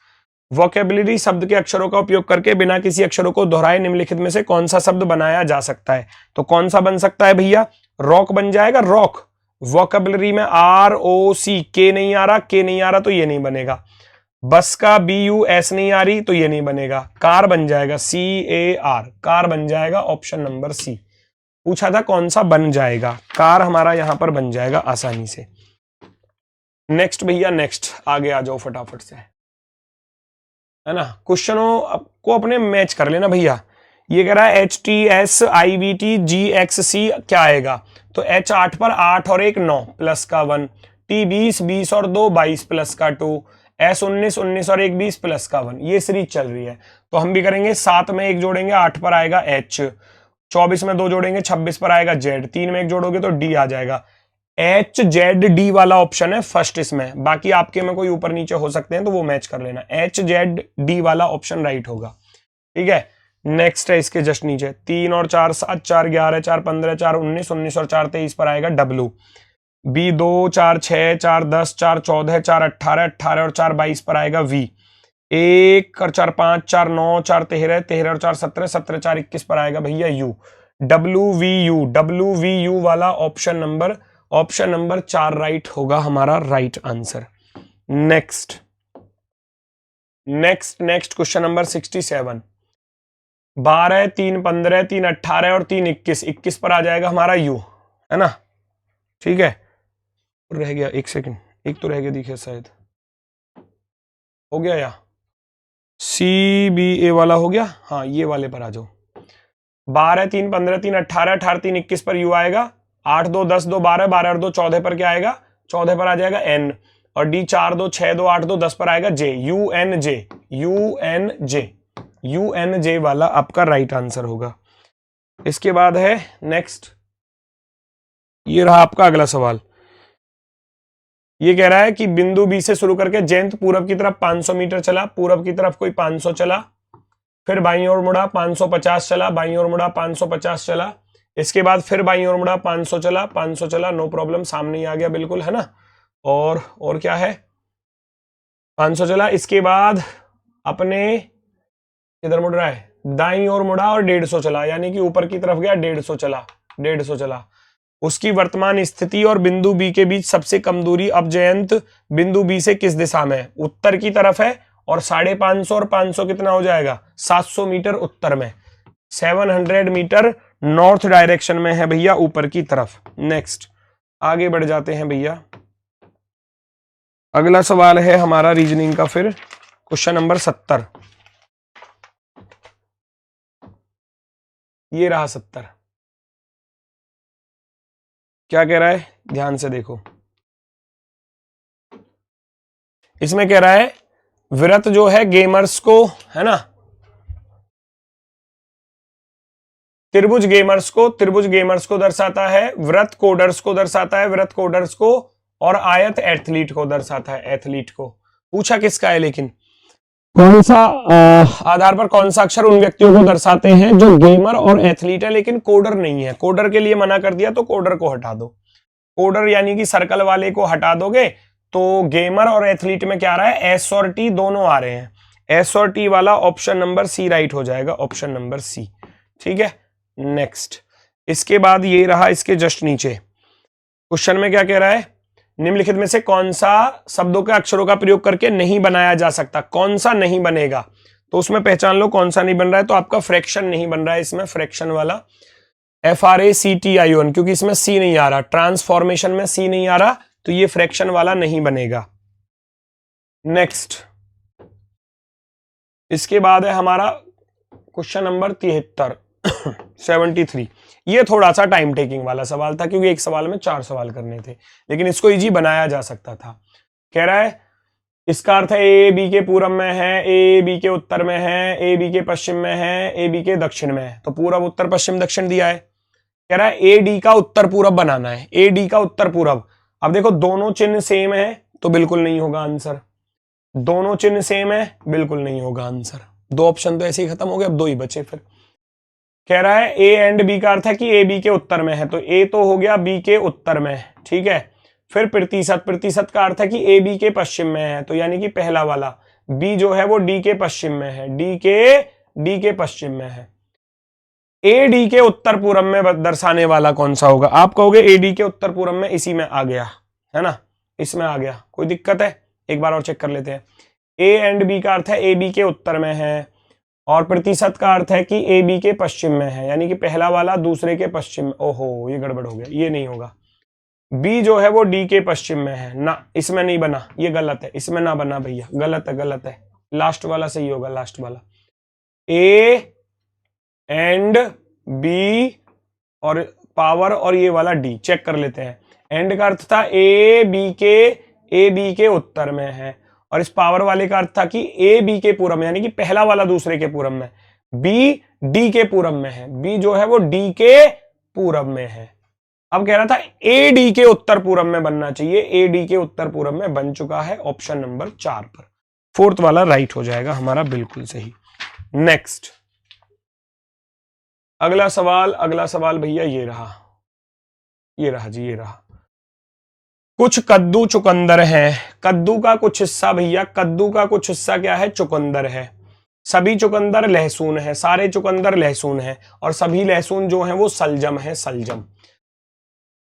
वोकेबुलरी शब्द के अक्षरों का उपयोग करके बिना किसी अक्षरों को दोहराए निम्नलिखित में से कौन सा शब्द बनाया जा सकता है? तो कौन सा बन सकता है भैया? रॉक बन जाएगा, रॉक। वोकेबुलरी में ROC, के नहीं आ रहा, के नहीं आ रहा तो ये नहीं बनेगा। बस का BUS नहीं आ रही तो ये नहीं बनेगा। कार बन जाएगा, CAR, कार बन जाएगा, ऑप्शन नंबर सी। पूछा था कौन सा बन जाएगा, कार हमारा यहां पर बन जाएगा आसानी से। नेक्स्ट भैया, नेक्स्ट आगे आ जाओ फटाफट से, है ना। क्वेश्चनों को अपने मैच कर लेना भैया। ये कह रहा है HTSIVTGXC क्या आएगा? तो H 8 पर 8 और 1 9 प्लस का 1, T 20 20 और 2 22 प्लस का 2, S 19 19 और 1 20 प्लस का 1। ये सीरीज चल रही है, तो हम भी करेंगे। 7 में 1 जोड़ेंगे 8 पर आएगा H, 24 में 2 जोड़ेंगे 26 पर आएगा Z, 3 में 1 जोड़ोगे तो D आ जाएगा। HZD वाला ऑप्शन है फर्स्ट इसमें, बाकी आपके में कोई ऊपर नीचे हो सकते हैं तो वो मैच कर लेना। HZD वाला ऑप्शन राइट होगा, ठीक है। नेक्स्ट है इसके जस्ट नीचे, 3 और 4 7, 4 11, 4 15, 4 19, 19 और 4 23 पर आएगा W। B 2 4 6, 4 10, 4 14, 4 18, 18 और 4 22 पर आएगा V। 1 और 4 5, 4 9, 4 13, 13 और 4 17, 17 4 21 पर आएगा भैया U। WVU वाला ऑप्शन नंबर 4 राइट होगा हमारा right answer. Next question number 67। 12 3 15 3 18 और 3 21, 21 पर आ जाएगा हमारा U, है ना, ठीक है। रह गया 1 सेकंड, एक तो रह गया दिखे शायद, हो गया या CBA वाला हो गया। हाँ ये वाले पर आ जाओ। 12 3 15 3 18 18 3 21 पर U आएगा। 8 2 10 2 12 12 और 2 14 पर क्या आएगा? 14 पर आ जाएगा N। और D 4 2 6 2 8 2 10 पर आएगा J। UNJ UNJ UNJ वाला आपका राइट आंसर होगा। इसके बाद है नेक्स्ट, ये रहा आपका अगला सवाल। ये कह रहा है कि बिंदु बी से शुरू करके जयंत पूरब की तरफ 500 मीटर चला, पूरब की तरफ कोई 500 चला, फिर बाईं ओर मुड़ा 550 चला, बाईं ओर मुड़ा 550 चला, इसके बाद फिर बाईं ओर मुड़ा 500 चला, 500 चला, नो प्रॉब्लम, सामने ही आ गया बिल्कुल, है ना। और क्या है, 500 चला, इसके बाद अपने किधर मुड़ रहा है, दाईं ओर मुड़ा और 150 चला, यानी कि ऊपर की तरफ गया, 150 चला, 150 चला। उसकी वर्तमान स्थिति और बिंदु बी के बीच सबसे कम दूरी, अब जयंत बिंदु बी से किस दिशा में है? उत्तर की तरफ है, और 550 और 500 कितना हो जाएगा? 700 मीटर उत्तर में, 700 मीटर नॉर्थ डायरेक्शन में है भैया, ऊपर की तरफ। नेक्स्ट आगे बढ़ जाते हैं भैया। अगला सवाल है हमारा रीजनिंग का, फिर क्वेश्चन नंबर 70। ये रहा 70। क्या कह रहा है, ध्यान से देखो। इसमें कह रहा है व्रत जो है गेमर्स को, है ना, त्रिभुज गेमर्स को दर्शाता है, व्रत कोडर्स को दर्शाता है, व्रत कोडर्स को, और आयत एथलीट को दर्शाता है, एथलीट को। पूछा किसका है, लेकिन कौन सा आधार पर कौन सा अक्षर उन व्यक्तियों को दर्शाते हैं जो गेमर और एथलीट है, लेकिन कोडर नहीं है। कोडर के लिए मना कर दिया, तो कोडर को हटा दो। कोडर यानी कि सर्कल वाले को हटा दोगे तो गेमर और एथलीट में क्या आ रहा है, एस और टी दोनों आ रहे हैं। एस और टी वाला ऑप्शन नंबर सी राइट हो जाएगा, ऑप्शन नंबर सी। ठीक है, नेक्स्ट। इसके बाद ये रहा इसके जस्ट नीचे, क्वेश्चन में क्या कह रहा है, निम्नलिखित में से कौन सा शब्दों के अक्षरों का प्रयोग करके नहीं बनाया जा सकता? कौन सा नहीं बनेगा, तो उसमें पहचान लो कौन सा नहीं बन रहा है। तो आपका फ्रैक्शन नहीं बन रहा है इसमें, फ्रैक्शन वाला FRACTION, क्योंकि इसमें सी नहीं आ रहा, ट्रांसफॉर्मेशन में सी नहीं आ रहा, तो ये फ्रैक्शन वाला नहीं बनेगा। नेक्स्ट, इसके बाद है हमारा क्वेश्चन नंबर 73 73। ये थोड़ा सा टाइम टेकिंग वाला सवाल था, क्योंकि एक सवाल में 4 सवाल करने थे, लेकिन इसको इजी बनाया जा सकता था। कह रहा है इसका अर्थ है ए बी के पूरब में है, ए बी के उत्तर में है, ए बी के पश्चिम में है, ए बी के दक्षिण में है। तो पूरब उत्तर पश्चिम दक्षिण दिया है। कह रहा है ए डी का उत्तर पूरब बनाना है, ए डी का उत्तर पूरब। अब देखो दोनों चिन्ह सेम है, तो बिल्कुल नहीं होगा आंसर। दोनों चिन्ह सेम है, बिल्कुल नहीं होगा आंसर। 2 ऑप्शन तो ऐसे ही खत्म हो गए, अब 2 ही बचे। फिर कह रहा है ए एंड बी का अर्थ है कि ए बी के उत्तर में है, तो ए तो हो गया बी के उत्तर में, ठीक है। फिर प्रतिशत का अर्थ है कि ए बी के पश्चिम में है, तो यानी कि पहला वाला बी जो है वो डी के पश्चिम में है, डी के पश्चिम में है। ए डी के उत्तर पूरब में दर्शाने वाला कौन सा होगा? आप कहोगे ए डी के उत्तर पूरब में, इसी में आ गया, है ना, इसमें आ गया। कोई दिक्कत है? एक बार और चेक कर लेते हैं। ए एंड बी का अर्थ है ए बी के उत्तर में है, और प्रतिशत का अर्थ है कि ए बी के पश्चिम में है, यानी कि पहला वाला दूसरे के पश्चिम में। ओहो, ये गड़बड़ हो गया, ये नहीं होगा। बी जो है वो डी के पश्चिम में है ना, इसमें नहीं बना, ये गलत है, इसमें ना बना भैया, गलत है, गलत है। लास्ट वाला सही होगा, लास्ट वाला। ए एंड बी और पावर और ये वाला डी, चेक कर लेते हैं। एंड का अर्थ था ए बी के उत्तर में है, और इस पावर वाले का अर्थ था कि ए बी के पूरब में, यानी कि पहला वाला दूसरे के पूरब में। बी डी के पूरब में है, बी जो है वो डी के पूरब में है। अब कह रहा था ए डी के उत्तर पूरब में बनना चाहिए, ए डी के उत्तर पूरब में बन चुका है, ऑप्शन नंबर 4 पर। 4th वाला राइट हो जाएगा हमारा, बिल्कुल सही। नेक्स्ट, अगला सवाल भैया ये रहा जी, ये रहा। कुछ कद्दू चुकंदर है, कद्दू का कुछ हिस्सा भैया, कद्दू का कुछ हिस्सा क्या है? चुकंदर है। सभी चुकंदर लहसुन है, सारे चुकंदर लहसुन है, और सभी लहसुन जो है वो सलजम है, सलजम।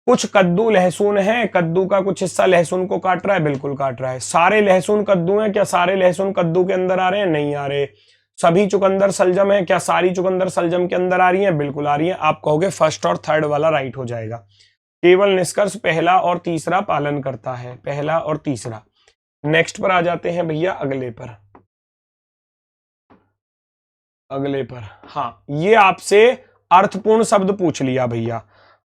कुछ कद्दू लहसुन है, कद्दू का कुछ हिस्सा लहसुन को काट रहा है, बिल्कुल काट रहा है। सारे लहसुन कद्दू हैं, क्या सारे लहसुन कद्दू के अंदर आ रहे हैं? नहीं आ रहे। सभी चुकंदर सलजम है, क्या सारी चुकंदर सलजम के अंदर आ रही हैं? बिल्कुल आ रही हैं। आप कहोगे फर्स्ट और थर्ड वाला राइट हो जाएगा। केवल निष्कर्ष पहला और तीसरा पालन करता है, पहला और तीसरा। नेक्स्ट पर आ जाते हैं भैया, अगले पर। हाँ, ये आपसे अर्थपूर्ण शब्द पूछ लिया भैया,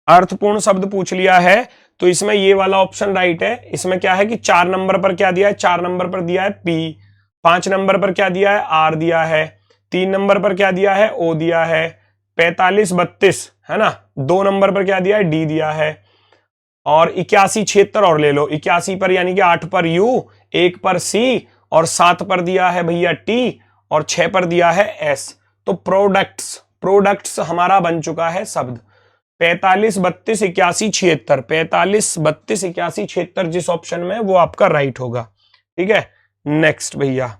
अर्थपूर्ण शब्द पूछ लिया है, तो इसमें ये वाला ऑप्शन राइट है। इसमें क्या है कि 4 नंबर पर क्या दिया है, 4 नंबर पर दिया है पी, 5 नंबर पर क्या दिया है, आर दिया है, 3 नंबर पर क्या दिया है, ओ दिया है, 45 32 है ना, 2 नंबर पर क्या दिया है, डी दिया है, और 81 76 और ले लो, 81 पर यानी कि 8 पर यू, 1 पर सी, और 7 पर दिया है भैया टी, और 6 पर दिया है एस। तो प्रोडक्ट्स हमारा बन चुका है शब्द 45 32 81 76, 45 32 81 76 जिस ऑप्शन में वो आपका राइट होगा। ठीक है, नेक्स्ट भैया,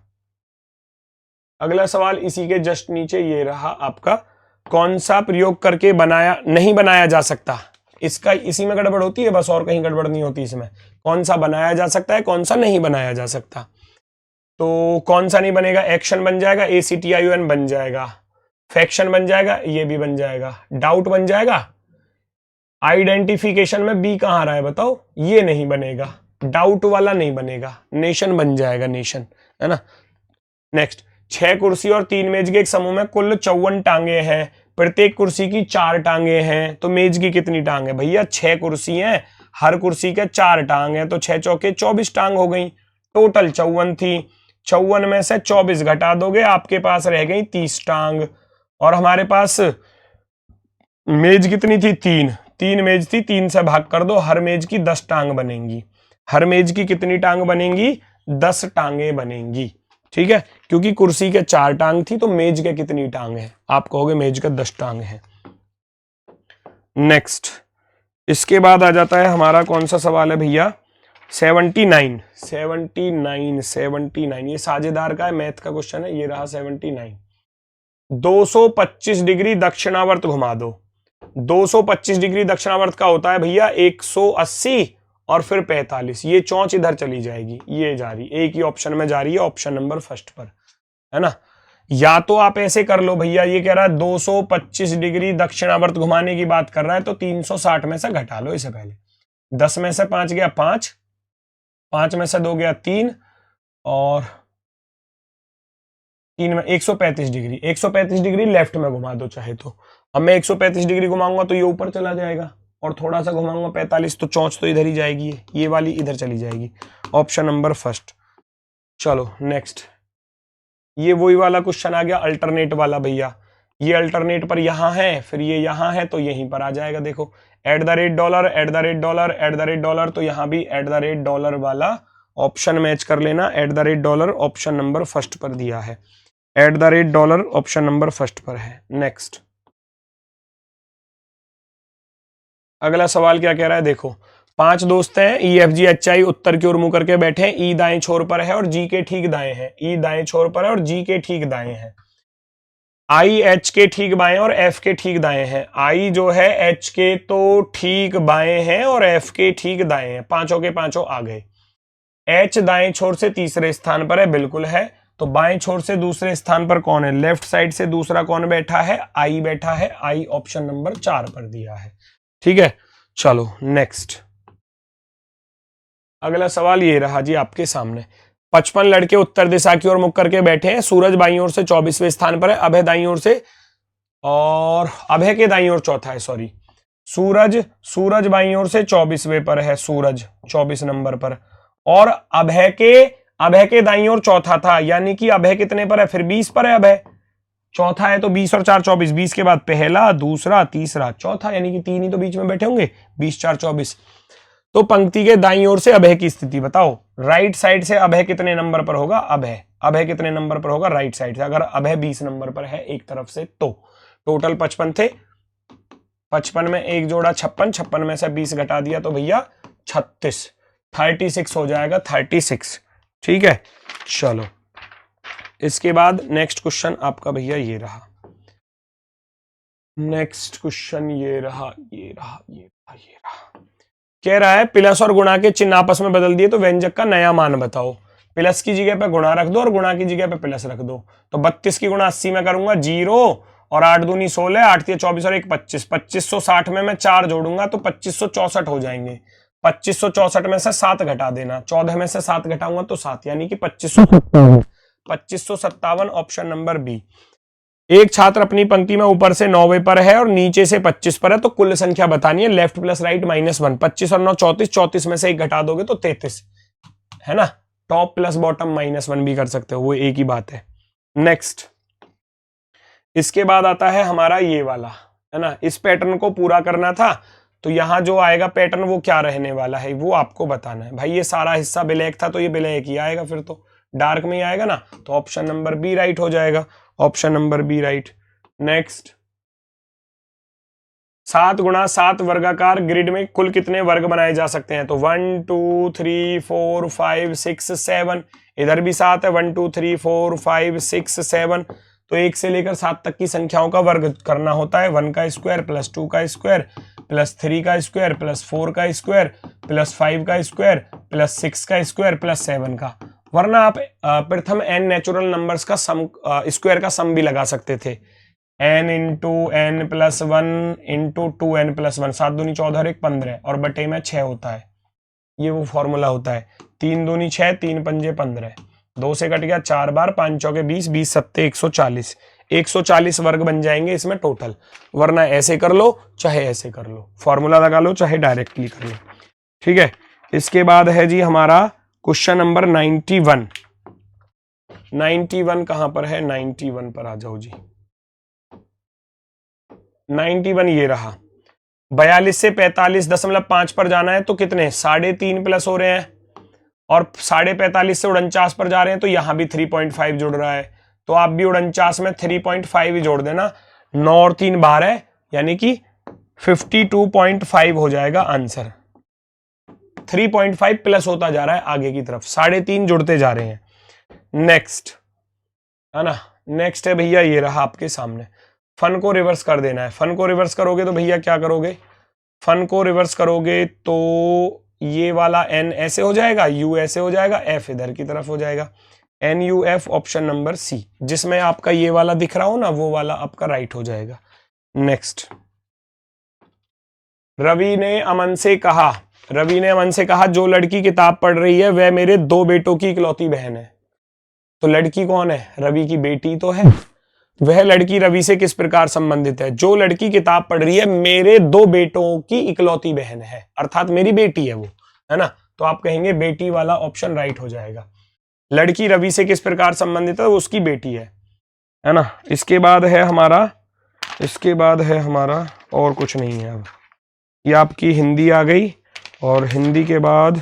अगला सवाल इसी के जस्ट नीचे ये रहा आपका, कौन सा प्रयोग करके नहीं बनाया जा सकता। इसका इसी में गड़बड़ होती है बस, और कहीं गड़बड़ नहीं होती इसमें। कौन सा बनाया जा सकता है, कौन सा नहीं बनाया जा सकता। तो कौन सा नहीं बनेगा, एक्शन बन जाएगा, ACTION बन जाएगा, फैक्शन बन जाएगा, ये भी बन जाएगा, डाउट बन जाएगा, आइडेंटिफिकेशन में बी कहां रहा है बताओ, ये नहीं बनेगा, डाउट वाला नहीं बनेगा, नेशन बन जाएगा, नेशन, है ना। नेक्स्ट, 6 कुर्सी और 3 मेज के एक समूह में कुल 54 टांगे हैं, प्रत्येक कुर्सी की 4 टांगे हैं, तो मेज की कितनी टांग है भैया, 6 कुर्सी हैं, हर कुर्सी के 4 टांग हैं, तो 6 चौके 24 टांग हो गई, टोटल 54 थी, 54 में से 24 घटा दोगे, आपके पास रह गई 30 टांग, और हमारे पास मेज कितनी थी, 3 मेज थी, 3 से भाग कर दो, हर मेज की 10 टांग बनेंगी, हर मेज की कितनी टांग बनेंगी, 10 टांगे बनेंगी। ठीक है, क्योंकि कुर्सी के 4 टांग थी, तो मेज के कितनी टांग है, आप कहोगे मेज के 10 टांग है। नेक्स्ट, इसके बाद आ जाता है हमारा कौन सा सवाल है भैया, 79, ये साझेदार का है, मैथ का क्वेश्चन है, ये रहा 79। 225 डिग्री दक्षिणावर्त घुमा दो। 225 डिग्री दक्षिणावर्त का होता है भैया 180 और फिर 45, ये चौंच इधर चली जाएगी, ये जा रही, एक ही ऑप्शन में जा रही है, ऑप्शन नंबर फर्स्ट पर, है ना। या तो आप ऐसे कर लो भैया, ये कह रहा है 225 डिग्री दक्षिणावर्त घुमाने की बात कर रहा है, तो 360 में से घटा लो इसे पहले, 10 में से 5 गया 5, 5 में से 2 गया 3, और 3 में 135 डिग्री, 135 डिग्री लेफ्ट में घुमा दो चाहे तो। अब मैं 135 डिग्री घुमाऊंगा तो ये ऊपर चला जाएगा, और थोड़ा सा घुमाऊंगा 45, तो चौंच तो इधर ही जाएगी, ये वाली इधर चली जाएगी, ऑप्शन नंबर फर्स्ट। चलो नेक्स्ट, ये वही वाला क्वेश्चन आ गया अल्टरनेट वाला भैया, ये अल्टरनेट पर यहां है, फिर ये यहां है, तो यहीं पर आ जाएगा, देखो $, $, तो यहां भी $, वाला ऑप्शन मैच कर लेना, $, ऑप्शन नंबर फर्स्ट पर दिया है, $, ऑप्शन नंबर फर्स्ट पर है। नेक्स्ट, अगला सवाल क्या कह रहा है, देखो 5 दोस्त हैं, EFGHI उत्तर की ओर मुंह करके बैठे हैं, E दाएं छोर पर है और G के ठीक दाएं हैं, E दाएं छोर पर है और G के ठीक दाएं हैं, I H के ठीक बाएं और F के ठीक दाएं हैं, I जो है H के तो ठीक बाएं हैं और F के ठीक दाएं हैं, पांचों के पांचों आ गए। H दाएं छोर से तीसरे स्थान पर है, बिल्कुल है, तो बाएं छोर से दूसरे स्थान पर कौन है, लेफ्ट साइड से दूसरा कौन बैठा है, I बैठा है, I ऑप्शन नंबर 4 पर दिया है। ठीक है, चलो नेक्स्ट, अगला सवाल ये रहा जी आपके सामने, 55 लड़के उत्तर दिशा की ओर मुख करके बैठे हैं, सूरज बाईं ओर से 24वें स्थान पर है, अभय दाईं ओर से, और अभय के दाईं ओर चौथा है, सॉरी, सूरज बाईं ओर से 24वें पर है, सूरज 24 नंबर पर, और अभय के दाईं ओर चौथा था, यानी कि अभय कितने पर है, फिर 20 पर है, अभय चौथा है, तो 20 और 4 24, 20 के बाद पहला दूसरा तीसरा चौथा, यानी कि 3 ही तो बीच में बैठे होंगे, 20 4 24। तो पंक्ति के दाईं ओर से अभय की स्थिति बताओ, राइट साइड से अभय कितने नंबर पर होगा, अभय कितने नंबर पर होगा राइट साइड से, अगर अभय 20 नंबर पर है एक तरफ से, तो टोटल 55 थे, 55 में एक जोड़ा 56, 56 में से 20 घटा दिया तो भैया 36 हो जाएगा, 36। ठीक है, चलो इसके बाद नेक्स्ट क्वेश्चन आपका भैया ये रहा, नेक्स्ट क्वेश्चन ये रहा, कह रहा है प्लस और गुणा के चिन्ह आपस में बदल दिए तो व्यंजक का नया मान बताओ। प्लस की जगह पे गुणा रख दो और गुणा की जगह पे प्लस रख दो, तो 32 की गुणा 80 में करूंगा 0, और 8 दूनी 16, 8 3 24 और 1 25, 2560 में मैं 4 जोड़ूंगा तो 2564 हो जाएंगे, 2564 में से 7 घटा देना, 14 में से 7 घटाऊंगा तो 7, यानी कि 2557। 2557 ऑप्शन नंबर बी। एक छात्र अपनी पंक्ति में ऊपर से 9वें पर है और नीचे से 25 पर है, तो कुल संख्या बतानी है, लेफ्ट प्लस राइट -1। 25 और 9 34, 34 में से 1 घटा दोगे तो 33 है ना। टॉप प्लस बॉटम -1 भी कर सकते हो, वो एक ही बात है। नेक्स्ट, इसके बाद आता है हमारा ये वाला, है ना। इस पैटर्न को पूरा करना था, तो यहां जो आएगा पैटर्न वो क्या रहने वाला है वो आपको बताना है। भाई ये सारा हिस्सा ब्लैक था तो ये ब्लैक ही आएगा, फिर तो डार्क में ही आएगा ना, तो ऑप्शन नंबर बी राइट हो जाएगा, option number b right. Next, 7 गुणा 7 वर्गाकार ग्रिड में कुल कितने वर्ग बनाए जा सकते हैं, तो 1 2 3 4 5 6 7, इधर भी 7 है, 1 2 3 4 5 6 7, तो 1 से लेकर 7 तक की संख्याओं का वर्ग करना होता है। 1 का स्क्वायर प्लस 2 का स्क्वायर प्लस 3 का स्क्वायर प्लस 4 का स्क्वायर प्लस 5 का स्क्वायर प्लस 6 का स्क्वायर प्लस 7 का। वरना आप प्रथम n नेचुरल नंबर्स का सम स्क्वायर का सम भी लगा सकते थे, n into n plus 1 into 2n plus 1, 7 दूनी 14 और 1 15 और बटे में 6 होता है, ये वो फॉर्मूला होता है। 3 दूनी 6, 3 पंजे 15, 2 से कट गया 4 बार, 5 चौके 20, 20 सत्ते 140, 140 वर्ग बन जाएंगे इसमें टोटल। वरना ऐसे कर लो चाहे ऐसे कर लो, फॉर्मूला लगा लो चाहे डायरेक्टली कर लो, ठीक है। इसके बाद है जी हमारा क्वेश्चन नंबर 91। 91 कहां पर है, 91 पर आ जाओ जी। 91 ये रहा। 42 से 45.5 पर जाना है तो कितने 3.5 प्लस हो रहे हैं, और 45.5 से 49 पर जा रहे हैं तो यहां भी 3.5 जुड़ रहा है, तो आप भी 49 में 3.5 ही जोड़ देना। 9 और 3 12 है, यानी कि 52.5 हो जाएगा आंसर। 3.5 प्लस होता जा रहा है आगे की तरफ, 3.5 जुड़ते जा रहे हैं। नेक्स्ट, है ना, नेक्स्ट है भैया ये रहा आपके सामने। फन को रिवर्स कर देना है। फन को रिवर्स करोगे तो भैया क्या करोगे, फन को रिवर्स करोगे तो ये वाला n ऐसे हो जाएगा, u ऐसे हो जाएगा, f इधर की तरफ हो जाएगा, NUF ऑप्शन नंबर सी। जिसमें आपका ये वाला दिख रहा हो ना वो वाला आपका राइट हो जाएगा। नेक्स्ट, रवि ने अमन से कहा जो लड़की किताब पढ़ रही है वह मेरे 2 बेटों की इकलौती बहन है। तो लड़की कौन है, रवि की बेटी तो है। वह लड़की रवि से किस प्रकार संबंधित है, जो लड़की किताब पढ़ रही है मेरे 2 बेटों की इकलौती बहन है, अर्थात मेरी बेटी है वो, है ना। तो आप कहेंगे बेटी वाला ऑप्शन राइट हो जाएगा। लड़की रवि से किस प्रकार संबंधित है, उसकी बेटी है ना। इसके बाद है हमारा और कुछ नहीं है। अब ये आपकी हिंदी आ गई, और हिंदी के बाद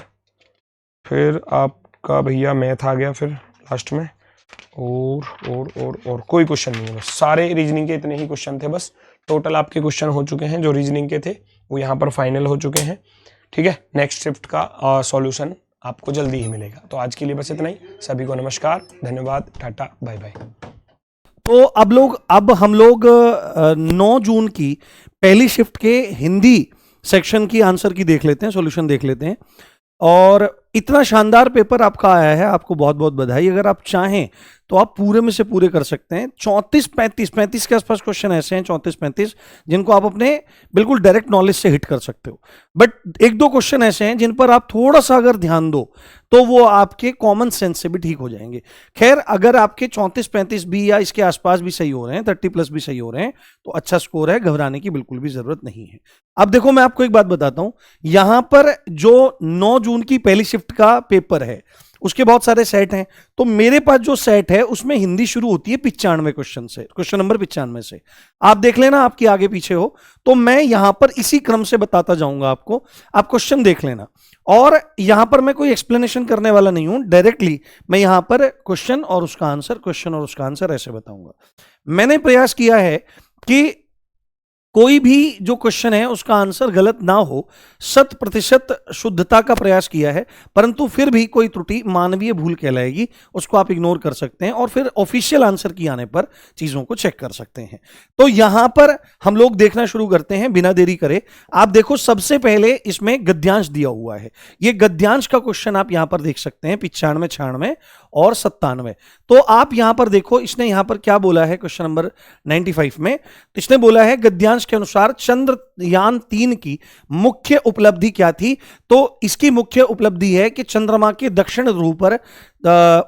फिर आपका भैया मैथ आ गया फिर लास्ट में, और कोई क्वेश्चन नहीं है, बस सारे रीजनिंग के इतने ही क्वेश्चन थे। बस टोटल आपके क्वेश्चन हो चुके हैं जो रीजनिंग के थे वो यहाँ पर फाइनल हो चुके हैं, ठीक है। नेक्स्ट शिफ्ट का सॉल्यूशन आपको जल्दी ही मिलेगा। तो आज के लिए बस इतना ही। सभी को नमस्कार, धन्यवाद, टाटा, बाय बाय। तो अब हम लोग 9 जून की पहली शिफ्ट के हिंदी सेक्शन की आंसर की देख लेते हैं, सॉल्यूशन देख लेते हैं। और इतना शानदार पेपर आपका आया है, आपको बहुत बहुत बधाई। अगर आप चाहें तो आप पूरे में से पूरे कर सकते हैं। 34-35 के आसपास क्वेश्चन ऐसे हैं, 34-35 जिनको आप अपने बिल्कुल डायरेक्ट नॉलेज से हिट कर सकते हो। बट 1-2 क्वेश्चन ऐसे हैं जिन पर आप थोड़ा सा अगर ध्यान दो तो वो आपके कॉमन सेंस से भी ठीक हो जाएंगे। खैर, अगर आपके 34-35 भी या इसके आसपास भी सही हो रहे हैं, 30+ भी सही हो रहे हैं, तो अच्छा स्कोर है, घबराने की बिल्कुल भी जरूरत नहीं है। अब देखो, मैं आपको एक बात बताता हूं, यहां पर जो 9 जून की पहली शिफ्ट का पेपर है उसके बहुत सारे सेट हैं। तो मेरे पास जो सेट है उसमें हिंदी शुरू होती है 95 क्वेश्चन से, क्वेश्चन नंबर 95 से। आप देख लेना, आपकी आगे पीछे हो तो मैं यहां पर इसी क्रम से बताता जाऊंगा आपको, आप क्वेश्चन देख लेना। और यहां पर मैं कोई एक्सप्लेनेशन करने वाला नहीं हूं, डायरेक्टली मैं यहां पर क्वेश्चन और उसका आंसर, क्वेश्चन और उसका आंसर ऐसे बताऊंगा। मैंने प्रयास किया है कि कोई भी जो क्वेश्चन है उसका आंसर गलत ना हो, 100% शुद्धता का प्रयास किया है, परंतु फिर भी कोई त्रुटि मानवीय भूल कहलाएगी, उसको आप इग्नोर कर सकते हैं और फिर ऑफिशियल आंसर की आने पर चीजों को चेक कर सकते हैं। तो यहां पर हम लोग देखना शुरू करते हैं बिना देरी करे। आप देखो, सबसे पहले इसमें गद्यांश दिया हुआ है। ये गद्यांश का क्वेश्चन आप यहां पर देख सकते हैं, 95, 96 और 97। तो आप यहां पर देखो, इसने यहां पर क्या बोला है क्वेश्चन नंबर 95 में, इसने बोला है गद्यांश गद्यांश के अनुसार चंद्रयान-3 की मुख्य उपलब्धि क्या थी? तो इसकी मुख्य उपलब्धि है कि चंद्रमा के दक्षिण ध्रुव पर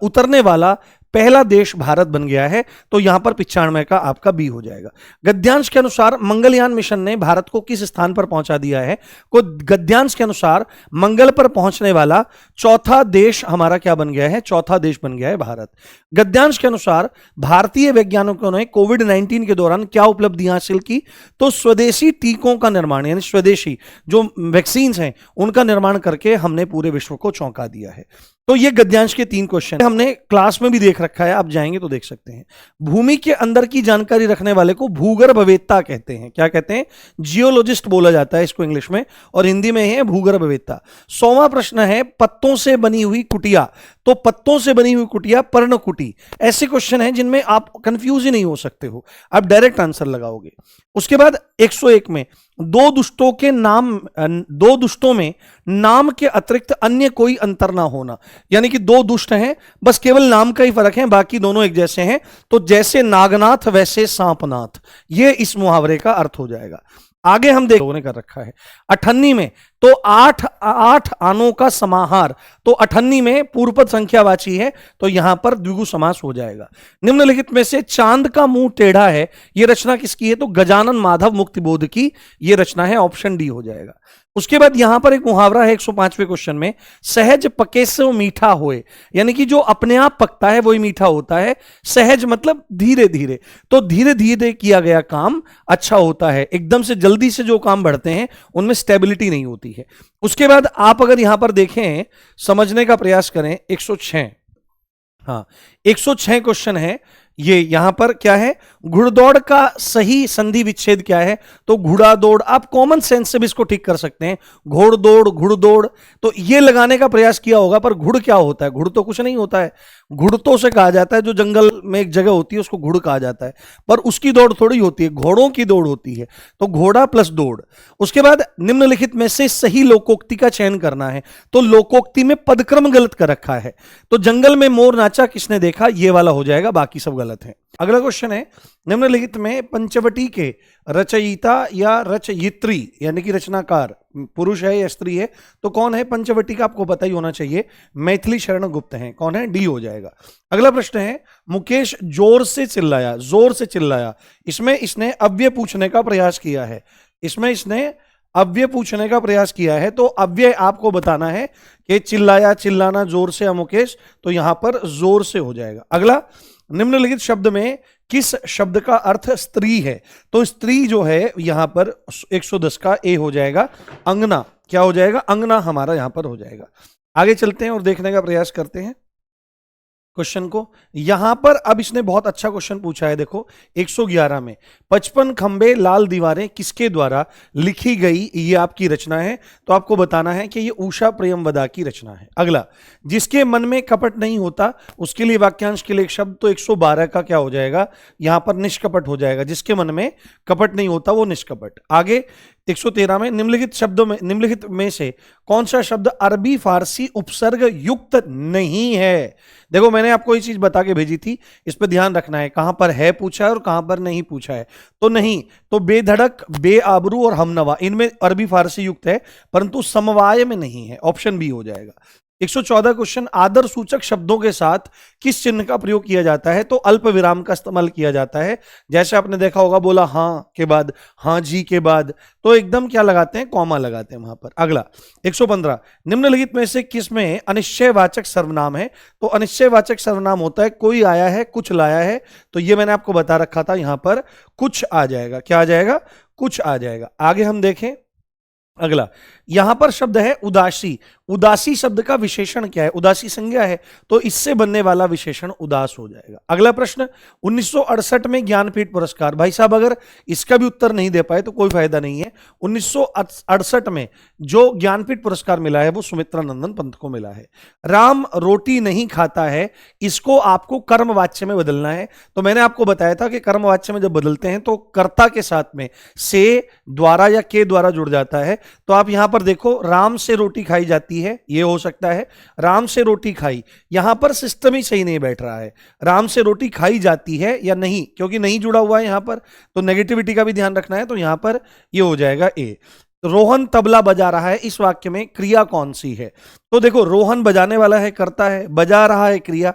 उतरने वाला पहला देश भारत बन गया है। तो यहां पर 95 का आपका बी हो जाएगा। गद्यांश के अनुसार मंगलयान मिशन ने भारत को किस स्थान पर पहुंचा दिया है? को गद्यांश के अनुसार मंगल पर पहुंचने वाला चौथा देश हमारा क्या बन गया है? चौथा देश बन गया है भारत। गद्यांश के अनुसार भारतीय वैज्ञानिकों ने कोविड-19 के दौरान क्या उपलब्धियां हासिल की? तो स्वदेशी टीकों का निर्माण, यानी स्वदेशी जो वैक्सीन हैं उनका निर्माण करके हमने पूरे विश्व को चौंका दिया है। तो ये गद्यांश के 3 क्वेश्चन हमने क्लास में भी देख रखा है, आप जाएंगे तो देख सकते हैं। भूमि के अंदर की जानकारी रखने वाले को भूगर्भवेत्ता कहते हैं। क्या कहते हैं? जियोलॉजिस्ट बोला जाता है इसको इंग्लिश में, और हिंदी में है भूगर्भवेत्ता। 100वां प्रश्न है पत्तों से बनी हुई कुटिया। तो पत्तों से बनी हुई कुटिया पर्णकुटी। ऐसे क्वेश्चन हैं जिनमें आप कंफ्यूज ही नहीं हो सकते हो, आप डायरेक्ट आंसर लगाओगे। उसके बाद 101 में दो दुष्टों में नाम के अतिरिक्त अन्य कोई अंतर ना होना, यानी कि 2 दुष्ट हैं, बस केवल नाम का ही फर्क है, बाकी दोनों एक जैसे हैं। तो जैसे नागनाथ वैसे सांपनाथ, ये इस मुहावरे का अर्थ हो जाएगा। आगे हम लोगों ने कर रखा है 98 में, तो 8 आनों का समाहार। तो 98 में पूर्वपद संख्यावाची है, तो यहां पर द्विगु समास हो जाएगा। निम्नलिखित में से चांद का मुंह टेढ़ा है, यह रचना किसकी है? तो गजानन माधव मुक्तिबोध की यह रचना है, ऑप्शन डी हो जाएगा। उसके बाद यहां पर एक मुहावरा है 105वें क्वेश्चन में, सहज पके से मीठा होए, यानी कि जो अपने आप पकता है वही मीठा होता है। सहज मतलब धीरे धीरे, तो धीरे धीरे किया गया काम अच्छा होता है। एकदम से जल्दी से जो काम बढ़ते हैं उनमें स्टेबिलिटी नहीं होती है। उसके बाद आप अगर यहां पर देखें, समझने का प्रयास करें, 106, हाँ 106 क्वेश्चन है ये। यहां पर क्या है? घुड़दौड़ का सही संधि विच्छेद क्या है? तो घुड़ा दौड़। आप कॉमन सेंस से भी इसको ठीक कर सकते हैं, घोड़ दौड़, घुड़ दौड़। तो ये लगाने का प्रयास किया होगा, पर घुड़ क्या होता है? घुड़ तो कुछ नहीं होता है, घुड़तों से कहा जाता है, जो जंगल में एक जगह होती है उसको घुड़ कहा जाता है, पर उसकी दौड़ थोड़ी होती है, घोड़ों की दौड़ होती है। तो घोड़ा प्लस दौड़। उसके बाद निम्नलिखित में से सही लोकोक्ति का चयन करना है। तो लोकोक्ति में पदक्रम गलत कर रखा है। तो जंगल में मोर नाचा किसने देखा, ये वाला हो जाएगा, बाकी सब गलत है। अगला क्वेश्चन है, निम्नलिखित में पंचवटी के रचयिता या रचयित्री, यानी कि रचनाकार पुरुष है या स्त्री है, तो कौन है? पंचवटी का आपको पता ही होना चाहिए, मैथिली शरण गुप्त हैं। कौन है? डी हो जाएगा। अगला प्रश्न है, मुकेश जोर से चिल्लाया। इसमें इसने अव्यय पूछने का प्रयास किया है। तो अव्यय आपको बताना है कि चिल्लाया, चिल्लाना, जोर से, मुकेश, तो यहां पर जोर से हो जाएगा। अगला, निम्नलिखित शब्द में किस शब्द का अर्थ स्त्री है? तो स्त्री जो है यहां पर 110 का ए हो जाएगा, अंगना। क्या हो जाएगा? अंगना हमारा यहां पर हो जाएगा। आगे चलते हैं और देखने का प्रयास करते हैं क्वेश्चन को। यहां पर अब इसने बहुत अच्छा क्वेश्चन पूछा है, देखो 111 में, 55 खंबे लाल दीवारें किसके द्वारा लिखी गई, ये आपकी रचना है। तो आपको बताना है कि ये उषा प्रियमवदा की रचना है। अगला, जिसके मन में कपट नहीं होता उसके लिए वाक्यांश के लिए एक शब्द, तो 112 का क्या हो जाएगा? यहां पर निष्कपट हो जाएगा। जिसके मन में कपट नहीं होता वो निष्कपट। आगे 113 में, निम्नलिखित में से कौन सा शब्द अरबी फारसी उपसर्ग युक्त नहीं है? देखो मैंने आपको ये चीज बता के भेजी थी, इस पर ध्यान रखना है, कहां पर है पूछा है और कहां पर नहीं पूछा है। तो नहीं, तो बेधड़क, बेआबरू और हमनवा, इनमें अरबी फारसी युक्त है, परंतु समवाय में नहीं है, ऑप्शन बी हो जाएगा। 114 क्वेश्चन, आदर सूचक शब्दों के साथ किस चिन्ह का प्रयोग किया जाता है? तो अल्प विराम का इस्तेमाल किया जाता है। जैसे आपने देखा होगा, बोला हाँ के बाद, हाँ जी के बाद, तो एकदम क्या लगाते हैं? कॉमा लगाते हैं वहां पर। अगला 115, निम्नलिखित में से किस में अनिश्चयवाचक सर्वनाम है? तो अनिश्चयवाचक सर्वनाम होता है कोई आया है, कुछ लाया है। तो ये मैंने आपको बता रखा था, यहां पर कुछ आ जाएगा। क्या आ जाएगा? कुछ आ जाएगा। आगे हम देखें, अगला यहां पर शब्द है उदासी। उदासी शब्द का विशेषण क्या है? उदासी संज्ञा है, तो इससे बनने वाला विशेषण उदास हो जाएगा। अगला प्रश्न, 1968 में ज्ञानपीठ पुरस्कार, भाई साहब अगर इसका भी उत्तर नहीं दे पाए तो कोई फायदा नहीं है। 1968 में जो ज्ञानपीठ पुरस्कार मिला है वो सुमित्रा नंदन पंत को मिला है। राम रोटी नहीं खाता है, इसको आपको कर्मवाच्य में बदलना है। तो मैंने आपको बताया था कि कर्मवाच्य में जब बदलते हैं तो कर्ता के साथ में से, द्वारा या के द्वारा जुड़ जाता है। तो आप यहां पर देखो, राम से रोटी खाई जाती है, ये हो सकता है। राम से रोटी खाई, यहां पर सिस्टम ही सही नहीं बैठ रहा है। राम से रोटी खाई जाती है या नहीं, क्योंकि नहीं जुड़ा हुआ है यहां पर, तो नेगेटिविटी का भी ध्यान रखना है। तो यहां पर ये हो जाएगा ए। रोहन तबला बजा रहा है, इस वाक्य में क्रिया कौन सी है? तो देखो, रोहन बजाने वाला है, करता है, बजा रहा है क्रिया।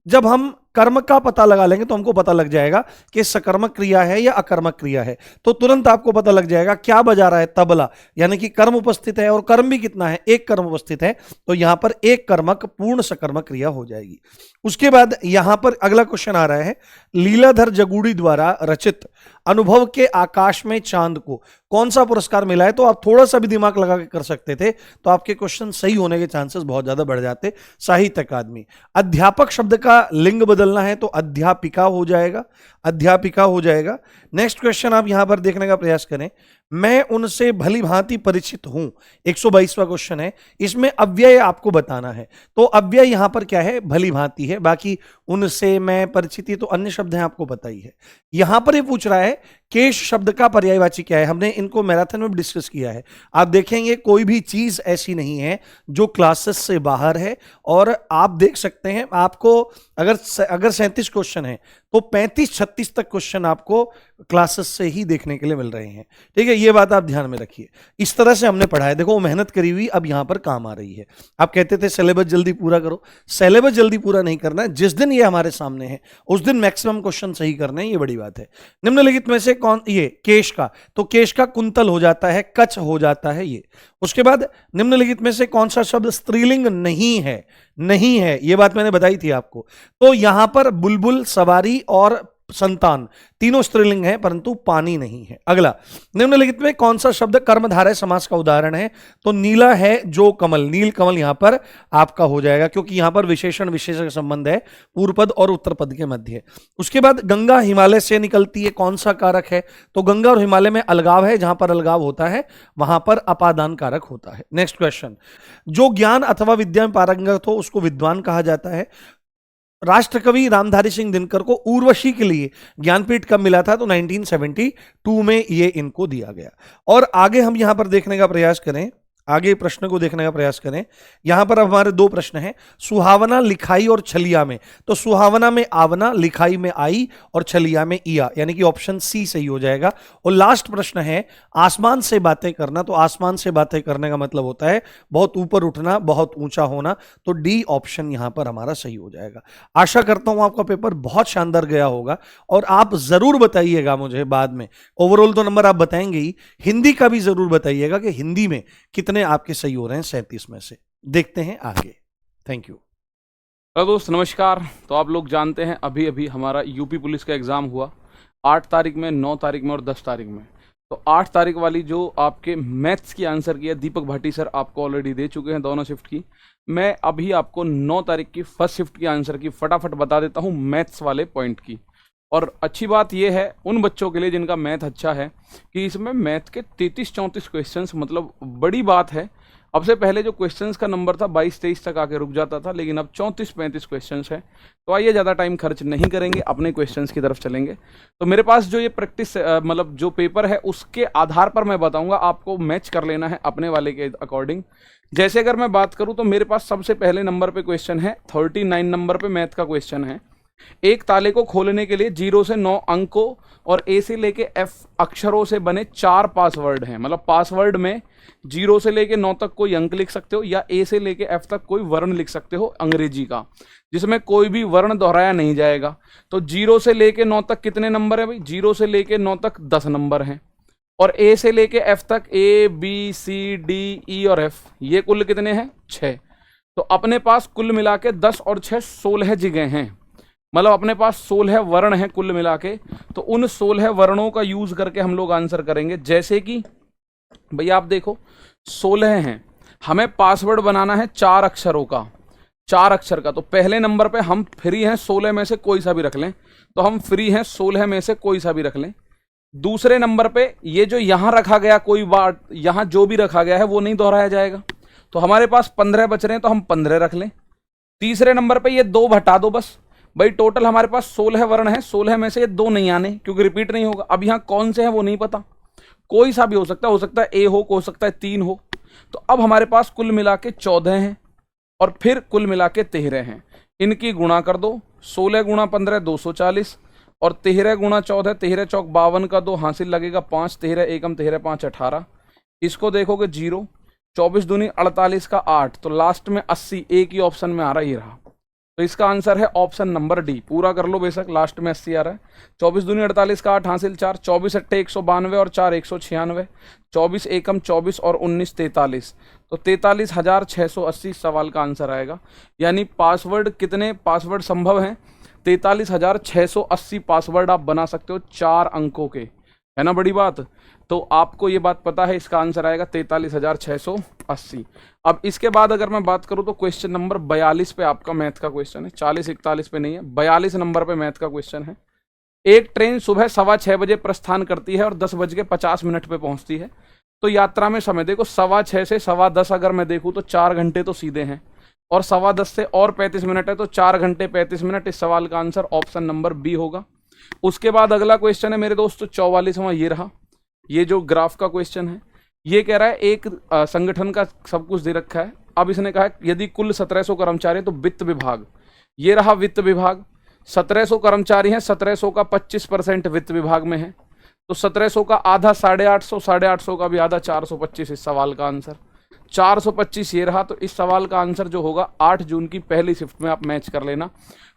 जब हम कर्म का पता लगा लेंगे तो हमको पता लग जाएगा कि सकर्मक क्रिया है या अकर्मक क्रिया है। तो तुरंत आपको पता लग जाएगा क्या बजा रहा है, तबला, यानी कि कर्म उपस्थित है, और कर्म भी कितना है, एक कर्म उपस्थित है। तो यहां पर एक कर्मक पूर्ण सकर्मक क्रिया हो जाएगी। उसके बाद यहां पर अगला क्वेश्चन आ रहा है, लीलाधर जगूड़ी द्वारा रचित अनुभव के आकाश में चांद को कौन सा पुरस्कार मिला है? तो आप थोड़ा सा भी दिमाग लगा के कर सकते थे तो आपके क्वेश्चन सही होने के चांसेस बहुत ज्यादा बढ़ जाते। साहित्य अकादमी। अध्यापक शब्द का लिंग बदलना है तो अध्यापिका हो जाएगा, अध्यापिका हो जाएगा। नेक्स्ट क्वेश्चन आप यहां पर देखने का प्रयास करें, मैं उनसे भली भांति परिचित हूं, 122वां क्वेश्चन है। इसमें अव्यय आपको बताना है, तो अव्यय यहां पर क्या है, भली भांति है। बाकी उनसे, मैं, परिचित, ये तो अन्य शब्द हैं, आपको पता ही है। यहां पर ये पूछ रहा है केश शब्द का पर्यायवाची क्या है। हमने इनको मैराथन में डिस्कस किया है। आप देखेंगे कोई भी चीज ऐसी नहीं है जो क्लासेस से बाहर है, और आप देख सकते हैं आपको अगर 37 क्वेश्चन है तो 35-36 तक क्वेश्चन आपको क्लासेस से ही देखने के लिए मिल रहे हैं। ठीक है, ये बात आप ध्यान में रखिए। इस तरह से हमने पढ़ा है, देखो वो मेहनत करी हुई अब यहां पर काम आ रही है। आप कहते थे सिलेबस जल्दी पूरा करो, सिलेबस जल्दी पूरा नहीं करना है, जिस दिन ये हमारे सामने है उस दिन मैक्सिमम क्वेश्चन सही करने हैं, ये बड़ी बात है। निम्नलिखित में से कौन, ये केश का, तो केश का कुंतल हो जाता है, कच हो जाता है ये। उसके बाद निम्नलिखित में से कौन सा शब्द स्त्रीलिंग नहीं है? नहीं है, ये बात मैंने बताई थी आपको। तो यहां पर बुलबुल, सवारी और संतान तीनों स्त्रीलिंग है, परंतु पानी नहीं है। अगला, निम्नलिखित में कौन सा शब्द कर्मधारय समास का उदाहरण है? तो नीला है जो कमल, नील कमल यहां पर आपका हो जाएगा, क्योंकि यहां पर विशेषण विशेष का संबंध है पूर्व पद और उत्तर पद के मध्य। उसके बाद गंगा हिमालय से निकलती है, कौन सा कारक है? तो गंगा और हिमालय में अलगाव है, जहां पर अलगाव होता है वहां पर अपादान कारक होता है। नेक्स्ट क्वेश्चन, जो ज्ञान अथवा विद्या में पारंगत हो उसको विद्वान कहा जाता है। राष्ट्रकवि रामधारी सिंह दिनकर को उर्वशी के लिए ज्ञानपीठ कब मिला था? तो 1972 में ये इनको दिया गया। और आगे हम यहां पर देखने का प्रयास करें, आगे प्रश्न को देखने का प्रयास करें। यहां पर अब हमारे दो प्रश्न हैं, सुहावना, लिखाई और छलिया में। तो सुहावना में आवना, लिखाई में आई और छलिया में इया, यानी कि ऑप्शन सी सही हो जाएगा। और लास्ट प्रश्न है आसमान से बातें करना। तो आसमान से बातें करने का मतलब होता है बहुत ऊपर उठना, बहुत ऊंचा होना। तो डी ऑप्शन यहां पर हमारा सही हो जाएगा। आशा करता हूं आपका पेपर बहुत शानदार गया होगा, और आप जरूर बताइएगा मुझे बाद में, ओवरऑल तो नंबर आप बताएंगे ही, हिंदी का भी जरूर बताइएगा कि हिंदी में कितने आपके सही हो रहे हैं 37 में से। देखते हैं आगे। Thank you. हेलो दोस्त, नमस्कार। तो आप लोग जानते हैं अभी अभी हमारा यूपी पुलिस का एग्ज़ाम हुआ 8 तारीख में, 9 तारीख में और 10 तारीख में। तो 8 तारीख वाली जो आपके मैथ्स की आंसर की है, दीपक भाटी सर आपको ऑलरेडी दे चुके हैं दोनों शिफ्ट की। मैं अभी आपको 9 तारीख की फर्स्ट शिफ्ट की आंसर की फटाफट बता देता हूँ, मैथ्स वाले पॉइंट की। और अच्छी बात यह है उन बच्चों के लिए जिनका मैथ अच्छा है कि इसमें मैथ के 33-34 क्वेश्चंस, मतलब बड़ी बात है। अब से पहले जो क्वेश्चंस का नंबर था 22-23 तक आके रुक जाता था, लेकिन अब 34-35 क्वेश्चंस हैं। तो आइए, ज़्यादा टाइम खर्च नहीं करेंगे, अपने क्वेश्चंस की तरफ चलेंगे। तो मेरे पास जो ये प्रैक्टिस मतलब जो पेपर है उसके आधार पर मैं बताऊंगा, आपको मैच कर लेना है अपने वाले के अकॉर्डिंग। जैसे अगर मैं बात करूँ तो मेरे पास सबसे पहले नंबर पर क्वेश्चन है, 39 नंबर पर मैथ का क्वेश्चन है। एक ताले को खोलने के लिए 0 से 9 अंकों और ए से लेके एफ अक्षरों से बने 4 पासवर्ड हैं। मतलब पासवर्ड में 0 से लेके 9 तक कोई अंक लिख सकते हो, या ए से लेके एफ तक कोई वर्ण लिख सकते हो अंग्रेजी का, जिसमें कोई भी वर्ण दोहराया नहीं जाएगा। तो 0 से लेके 9 तक कितने नंबर है भाई? 0 से लेके 9 तक 10 नंबर हैं, और ए से लेके एफ तक A B C D E और एफ, ये कुल कितने हैं? 6। तो अपने पास कुल मिला के 10 और 6 16 जगह हैं। मतलब अपने पास 16 वर्ण हैं कुल मिला के। तो उन 16 वर्णों का यूज करके हम लोग आंसर करेंगे। जैसे कि भैया आप देखो 16 हैं, हमें पासवर्ड बनाना है 4 अक्षरों का, 4 अक्षर का। तो पहले नंबर पे हम फ्री हैं 16 में से कोई सा भी रख लें, तो हम फ्री हैं 16 में से कोई सा भी रख लें। दूसरे नंबर पे ये जो यहां रखा गया कोई बात, यहां जो भी रखा गया है वो नहीं दोहराया जाएगा, तो हमारे पास 15 बच रहे हैं, तो हम 15 रख लें। तीसरे नंबर पे ये 2 हटा दो बस भाई, टोटल हमारे पास 16 वर्ण है, 16 में से ये 2 नहीं आने क्योंकि रिपीट नहीं होगा। अब यहाँ कौन से हैं वो नहीं पता, कोई सा भी हो सकता है ए हो सकता है 3 हो। तो अब हमारे पास कुल मिला के 14 हैं और फिर कुल मिला के 13 हैं। इनकी गुणा कर दो, 16 गुणा 15 240 और 13 गुणा 14, 13 चौक 52 का 2 हासिल लगेगा 5, 13 एकम 13 5 18। इसको देखोगे 0, 24 दूनी 48 का 8, तो लास्ट में 80 एक ही ऑप्शन में आ रहा, ये रहा। तो इसका आंसर है ऑप्शन नंबर डी। पूरा कर लो बेशक, लास्ट में 80 आ रहा है। 24 दूनी 48 का 8 हासिल 4, 24 अट्ठे 192 और 4 196, 24 एकम 24 और 19 43, तो 43,680 सवाल का आंसर आएगा। यानी पासवर्ड कितने पासवर्ड संभव हैं? 43,680 पासवर्ड आप बना सकते हो 4 अंकों के, है ना बड़ी बात। तो आपको ये बात पता है, इसका आंसर आएगा 43,680। अब इसके बाद अगर मैं बात करूं तो क्वेश्चन नंबर 42 पे आपका मैथ का क्वेश्चन है, 40-41 पे नहीं है, 42 नंबर पे मैथ का क्वेश्चन है। एक ट्रेन सुबह 6:15 बजे प्रस्थान करती है और 10:50 पे पहुंचती है। तो यात्रा में समय देखो, 6:15 से 10:15 अगर मैं देखूं तो 4 घंटे तो सीधे हैं, और 10:15 से और 35 मिनट है, तो 4 घंटे 35 मिनट। इस सवाल का आंसर ऑप्शन नंबर बी होगा। उसके बाद अगला क्वेश्चन है मेरे दोस्तों 44वां, ये रहा। ये जो ग्राफ का क्वेश्चन है, ये कह रहा है एक संगठन का सब कुछ दे रखा है। अब इसने कहा है यदि कुल 1700 कर्मचारी तो वित्त विभाग, ये रहा वित्त विभाग, 1700 कर्मचारी हैं, 1700 का 25% वित्त विभाग में है, तो 1700 का आधा 850, 850 का भी आधा 425। इस सवाल का आंसर 425 ये रहा। तो इस सवाल का आंसर जो होगा 8 जून की पहली शिफ्ट में आप मैच कर लेना,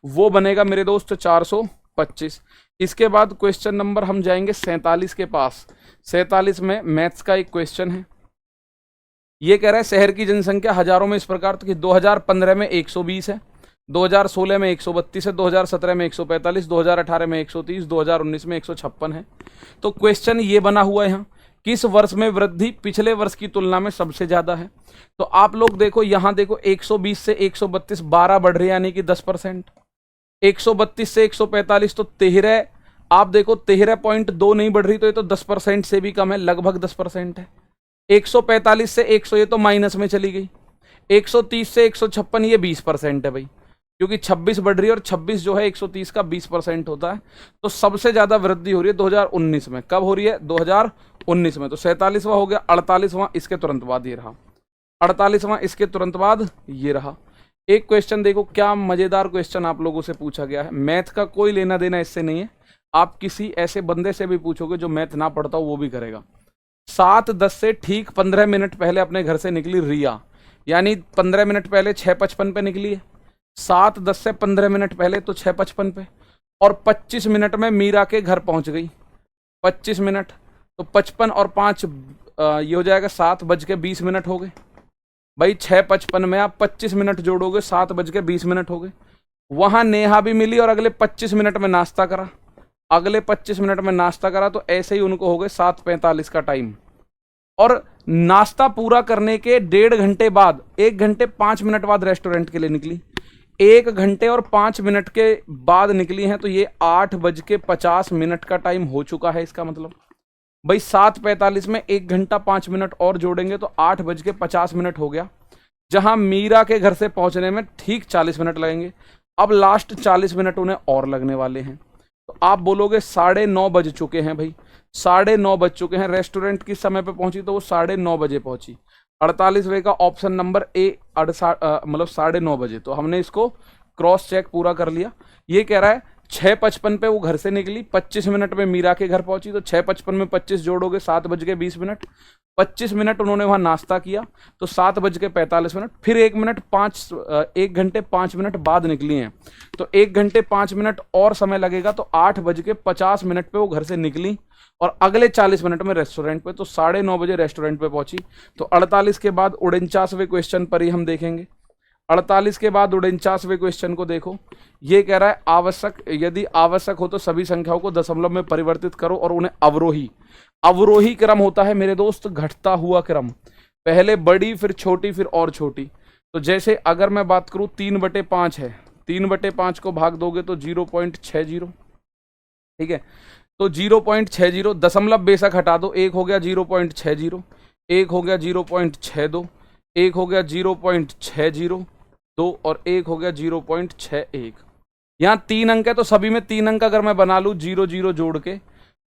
वो बनेगा मेरे दोस्त 425। इसके बाद क्वेश्चन नंबर हम जाएंगे 47 के पास। 47 में मैथ्स का एक क्वेश्चन है। ये कह रहा है शहर की जनसंख्या हजारों में इस प्रकार, तो कि 2015 में 120 है, 2016 में 132 है, 2017 में 145, 2018 में 130, 2019 में 156 है। तो क्वेश्चन ये बना हुआ है यहाँ, किस वर्ष में वृद्धि पिछले वर्ष की तुलना में सबसे ज्यादा है? तो आप लोग देखो, यहाँ देखो 120 से 132 12 बढ़ रही है, यानी कि 10%। 132 से 145 तो 13, आप देखो 13.2 नहीं बढ़ रही, तो ये तो 10% से भी कम है, लगभग 10% है। 145 से 100 ये तो माइनस में चली गई। 130 से 156 ये 20% है भाई, क्योंकि 26 बढ़ रही है और 26 जो है 130 का 20% होता है। तो सबसे ज्यादा वृद्धि हो रही है 2019 में। कब हो रही है? 2019 में। तो 47वां हो गया। 48वां इसके तुरंत बाद ये रहा, 48वां इसके तुरंत बाद ये रहा। एक क्वेश्चन देखो, क्या मजेदार क्वेश्चन आप लोगों से पूछा गया है। मैथ का कोई लेना देना इससे नहीं है, आप किसी ऐसे बंदे से भी पूछोगे जो मैथ ना पढ़ता हो वो भी करेगा। 7:10 से ठीक 15 मिनट पहले अपने घर से निकली रिया, यानी 15 मिनट पहले 6:55 पे निकली है। 7:10 से 15 मिनट पहले तो 6:55 पे, और 25 मिनट में मीरा के घर पहुंच गई। 25 मिनट तो 55 और 5 ये हो जाएगा 7:20 हो गए भाई। 6:55 में आप 25 मिनट जोड़ोगे, 7:20 हो गए। वहां नेहा भी मिली और अगले 25 मिनट में नाश्ता करा, अगले 25 मिनट में नाश्ता करा, तो ऐसे ही उनको हो गए 7:45 का टाइम। और नाश्ता पूरा करने के 1.5 घंटे बाद, 1 घंटे 5 मिनट बाद रेस्टोरेंट के लिए निकली। 1 घंटे और 5 मिनट के बाद निकली हैं, तो ये 8:50 का टाइम हो चुका है। इसका मतलब भाई 7:45 में 1 घंटा 5 मिनट और जोड़ेंगे तो 8:50 हो गया, जहां मीरा के घर से पहुंचने में ठीक 40 मिनट लगेंगे। अब लास्ट 40 मिनट उन्हें और लगने वाले हैं। तो आप बोलोगे 9:30 बज चुके हैं भाई, 9:30 बज चुके हैं। रेस्टोरेंट किस समय पे पहुंची? तो वो 9:30 बजे पहुंची। 48वें का ऑप्शन नंबर ए, मतलब 9:30 बजे। तो हमने इसको क्रॉस चेक पूरा कर लिया। ये कह रहा है 6:55 पे वो घर से निकली, 25 मिनट में मीरा के घर पहुंची, तो 6:55 में 25 जोड़ोगे 7:20। 25 मिनट उन्होंने वहां नाश्ता किया, तो 7:45। फिर 1 घंटे 5 मिनट बाद निकली हैं, तो 1 घंटे 5 मिनट और समय लगेगा, तो 8:50 पे वो घर से निकली, और अगले 40 मिनट में रेस्टोरेंट पे, तो 9:30 बजे रेस्टोरेंट पे पहुंची। तो 48 के बाद 49वें क्वेश्चन पर ही हम देखेंगे। 48 के बाद 49वें क्वेश्चन को देखो। ये कह रहा है आवश्यक, यदि आवश्यक हो तो सभी संख्याओं को दशमलव में परिवर्तित करो और उन्हें अवरोही क्रम होता है मेरे दोस्त, घटता हुआ क्रम, पहले बड़ी फिर छोटी फिर और छोटी। तो जैसे अगर मैं बात करूं 3/5 है, 3/5 को भाग दोगे तो 0.60, ठीक है। तो 0.60 दशमलव बेशक हटा दो, एक हो गया 0.60, एक हो गया 0.62, एक हो गया 0.60 2, और एक हो गया 0.61। यहाँ 3 अंक है, तो सभी में 3 अंक अगर मैं बना लूँ 0 जोड़ के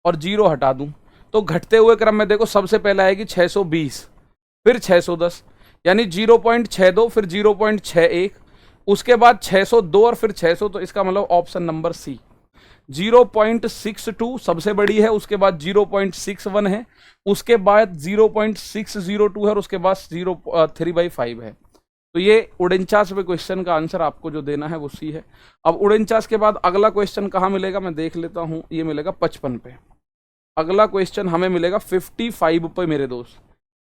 और 0 हटा दूं, तो घटते हुए क्रम में देखो सबसे पहले आएगी 620, फिर 610, यानी 0.62, फिर 0.61, उसके बाद 602 और फिर 600, तो इसका मतलब ऑप्शन नंबर सी 0.62 सबसे बड़ी है, उसके बाद 0.61 है, उसके बाद 0.602 है और उसके बाद 3/5 है। तो ये 49वें क्वेश्चन का आंसर आपको जो देना है वो सी है। अब 49 के बाद अगला क्वेश्चन कहाँ मिलेगा मैं देख लेता हूँ, ये मिलेगा 55 पे। अगला क्वेश्चन हमें मिलेगा 55 पे मेरे दोस्त।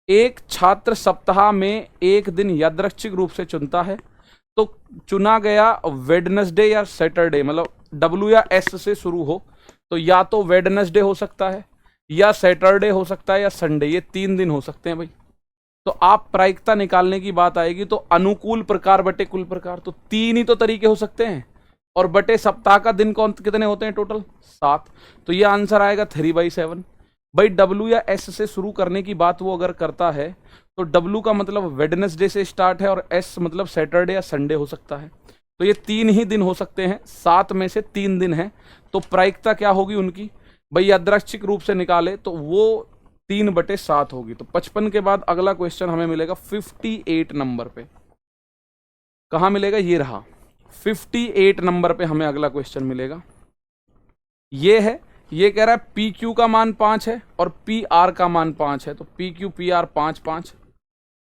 एक छात्र सप्ताह में एक दिन यादृच्छिक रूप से चुनता है, तो चुना गया वेडनेसडे या सैटरडे, मतलब W या S से शुरू हो, तो या तो वेडनेसडे हो सकता है या सैटरडे हो सकता है या संडे, ये 3 दिन हो सकते हैं भाई। तो आप प्रायिकता निकालने की बात आएगी तो अनुकूल प्रकार बटे कुल प्रकार, तो 3 ही तो तरीके हो सकते हैं, और बटे सप्ताह का दिन कौन कितने होते हैं टोटल 7, तो ये आंसर आएगा 3/7। भाई W या S से शुरू करने की बात वो अगर करता है तो W का मतलब वेडनेसडे से स्टार्ट है और S मतलब सैटरडे या संडे हो सकता है, तो ये 3 ही दिन हो सकते हैं, 7 में से 3 दिन है, तो प्रायिकता क्या होगी उनकी भाई यादृच्छिक रूप से निकाले तो वो 3/7 होगी। तो 55 के बाद अगला क्वेश्चन हमें मिलेगा 58 नंबर पे। कहाँ मिलेगा, ये रहा 58 नंबर पे हमें अगला क्वेश्चन मिलेगा। ये है, ये कह रहा है PQ का मान 5 है और PR का मान 5 है, तो PQ PR 5 5,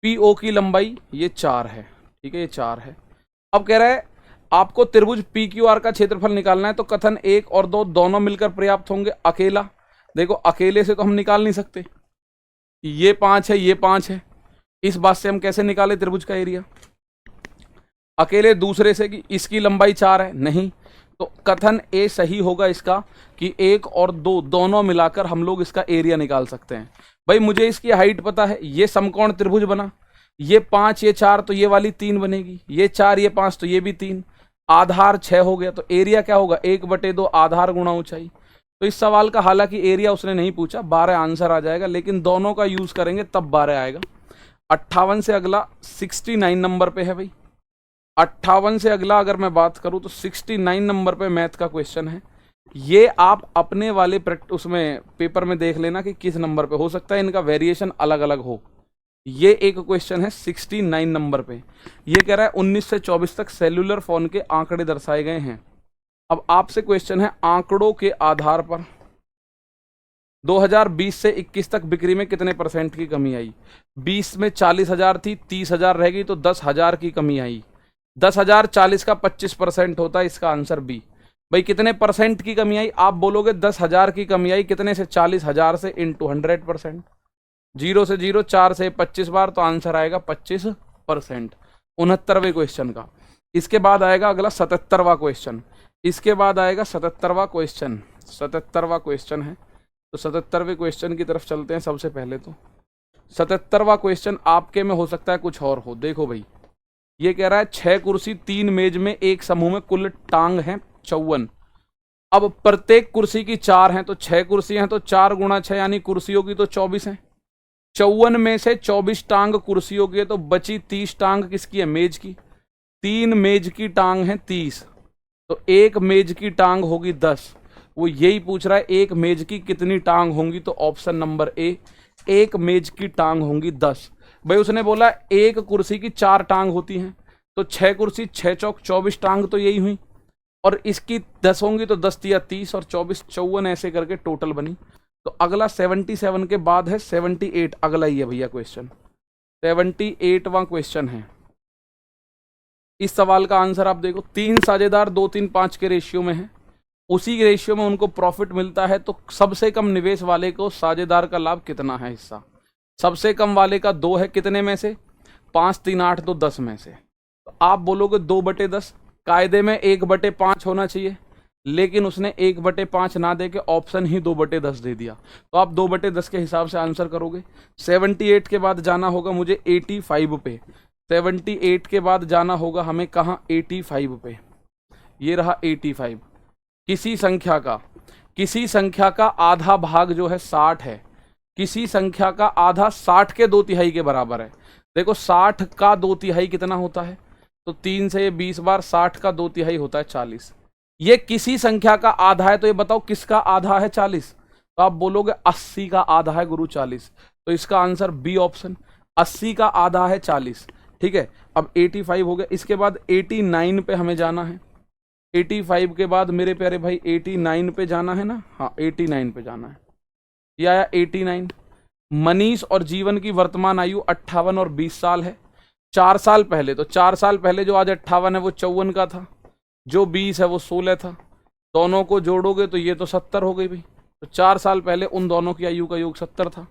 PO की लंबाई ये 4 है, ठीक है ये 4 है। अब कह रहा है आपको त्रिभुज PQR का क्षेत्रफल निकालना है, तो कथन 1 और 2 दोनों मिलकर पर्याप्त होंगे, अकेला देखो अकेले से तो हम निकाल नहीं सकते, ये 5 है ये 5 है, इस बात से हम कैसे निकाले त्रिभुज का एरिया, अकेले दूसरे से कि इसकी लंबाई 4 है, नहीं, तो कथन ए सही होगा इसका कि 1 और 2 दोनों मिलाकर हम लोग इसका एरिया निकाल सकते हैं। भाई मुझे इसकी हाइट पता है, ये समकोण त्रिभुज बना, ये 5 ये 4 तो ये वाली 3 बनेगी, ये 4 ये 5 तो ये भी 3, आधार 6 हो गया, तो एरिया क्या होगा 1/2 आधार गुणा ऊंचाई। तो इस सवाल का हालांकि एरिया उसने नहीं पूछा, 12 आंसर आ जाएगा, लेकिन दोनों का यूज करेंगे तब 12 आएगा। 58 से अगला 69 नंबर पे है भाई। 58 से अगला अगर मैं बात करूं तो 69 नंबर पे मैथ का क्वेश्चन है। ये आप अपने वाले उसमें पेपर में देख लेना कि किस नंबर पे हो सकता है इनका वेरिएशन अलग अलग हो। ये एक क्वेश्चन है 69 नंबर पे। ये कह रहा है 19 से 24 तक सेल्यूलर फोन के आंकड़े दर्शाए गए हैं। अब आपसे क्वेश्चन है आंकड़ों के आधार पर 2020 से 21 तक बिक्री में कितने % की कमी आई। 20 में 40,000 थी, 30,000 रह गई, तो 10,000 की कमी आई। 10,000 40 का 25% होता है, इसका आंसर बी। भाई कितने % की कमी आई, आप बोलोगे 10,000 की कमी आई, कितने से 40,000 से इंटू 100%, 0 से 0 4 से 25 बार, तो आंसर आएगा 25%। 69वें क्वेश्चन का। इसके बाद आएगा अगला 77वां क्वेश्चन। इसके बाद आएगा 77वां क्वेश्चन। 77वां क्वेश्चन है, तो 77वें क्वेश्चन की तरफ चलते हैं। सबसे पहले तो 77वां क्वेश्चन आपके में हो सकता है कुछ और हो। देखो भाई, ये कह रहा है 6 कुर्सी 3 मेज में एक समूह में कुल टांग हैं 54। अब प्रत्येक कुर्सी की 4 हैं, तो 6 कुर्सी हैं, तो 4 गुणा 6 यानी कुर्सियों की तो 24 हैं। 54 में से 24 टांग कुर्सियों की है, तो बची 30 टांग किसकी है, मेज की। 3 मेज की टांग है 30, तो एक मेज की टांग होगी 10। वो यही पूछ रहा है एक मेज की कितनी टांग होंगी, तो ऑप्शन नंबर ए, एक मेज की टांग होंगी 10। भाई उसने बोला एक कुर्सी की 4 टांग होती हैं, तो 6 कुर्सी 6 चौक 24 टांग तो यही हुई, और इसकी 10 होंगी तो 10 या 30 और 24 54 ऐसे करके टोटल बनी। तो अगला 77 के बाद है 78, अगला ही है भैया क्वेश्चन। 78वां क्वेश्चन है। इस सवाल का आंसर आप देखो, 3 साझेदार 2 3 5 के रेशियो में है, उसी रेशियो में उनको प्रॉफिट मिलता है, तो सबसे कम निवेश वाले को साझेदार का लाभ कितना है हिस्सा। सबसे कम वाले का 2 है, कितने में से 5 3 8 तो 10 में से, तो आप बोलोगे 2/10। कायदे में 1/5 होना चाहिए, लेकिन उसने 1/5 ना दे के ऑप्शन ही 2/10 दे दिया, तो आप 2/10 के हिसाब से आंसर करोगे। 78 के बाद जाना होगा मुझे 85 पे। 78 के बाद जाना होगा हमें कहाँ, 85 पे। ये रहा 85। किसी संख्या का आधा भाग जो है 60 है, किसी संख्या का आधा 60 के 2/3 के बराबर है। देखो 60 का 2/3 कितना होता है, तो 3 से 20 बार 60 का 2/3 होता है 40। ये किसी संख्या का आधा है, तो ये बताओ किसका आधा है 40, तो आप बोलोगे 80 का आधा है गुरु 40, तो इसका आंसर बी ऑप्शन 80 का आधा है 40, ठीक है। अब 85 हो गया, इसके बाद 89 पे हमें जाना है। 85 के बाद मेरे प्यारे भाई 89 पे जाना है ना, हाँ 89 पे जाना है। ये आया 89। मनीष और जीवन की वर्तमान आयु 58 और 20 साल है। 4 साल पहले, तो 4 साल पहले जो आज 58 है वो 54 का था, जो 20 है वो 16 था। दोनों को जोड़ोगे तो ये तो 70 हो गई भाई। तो 4 साल पहले उन दोनों की आयु का योग 70 था।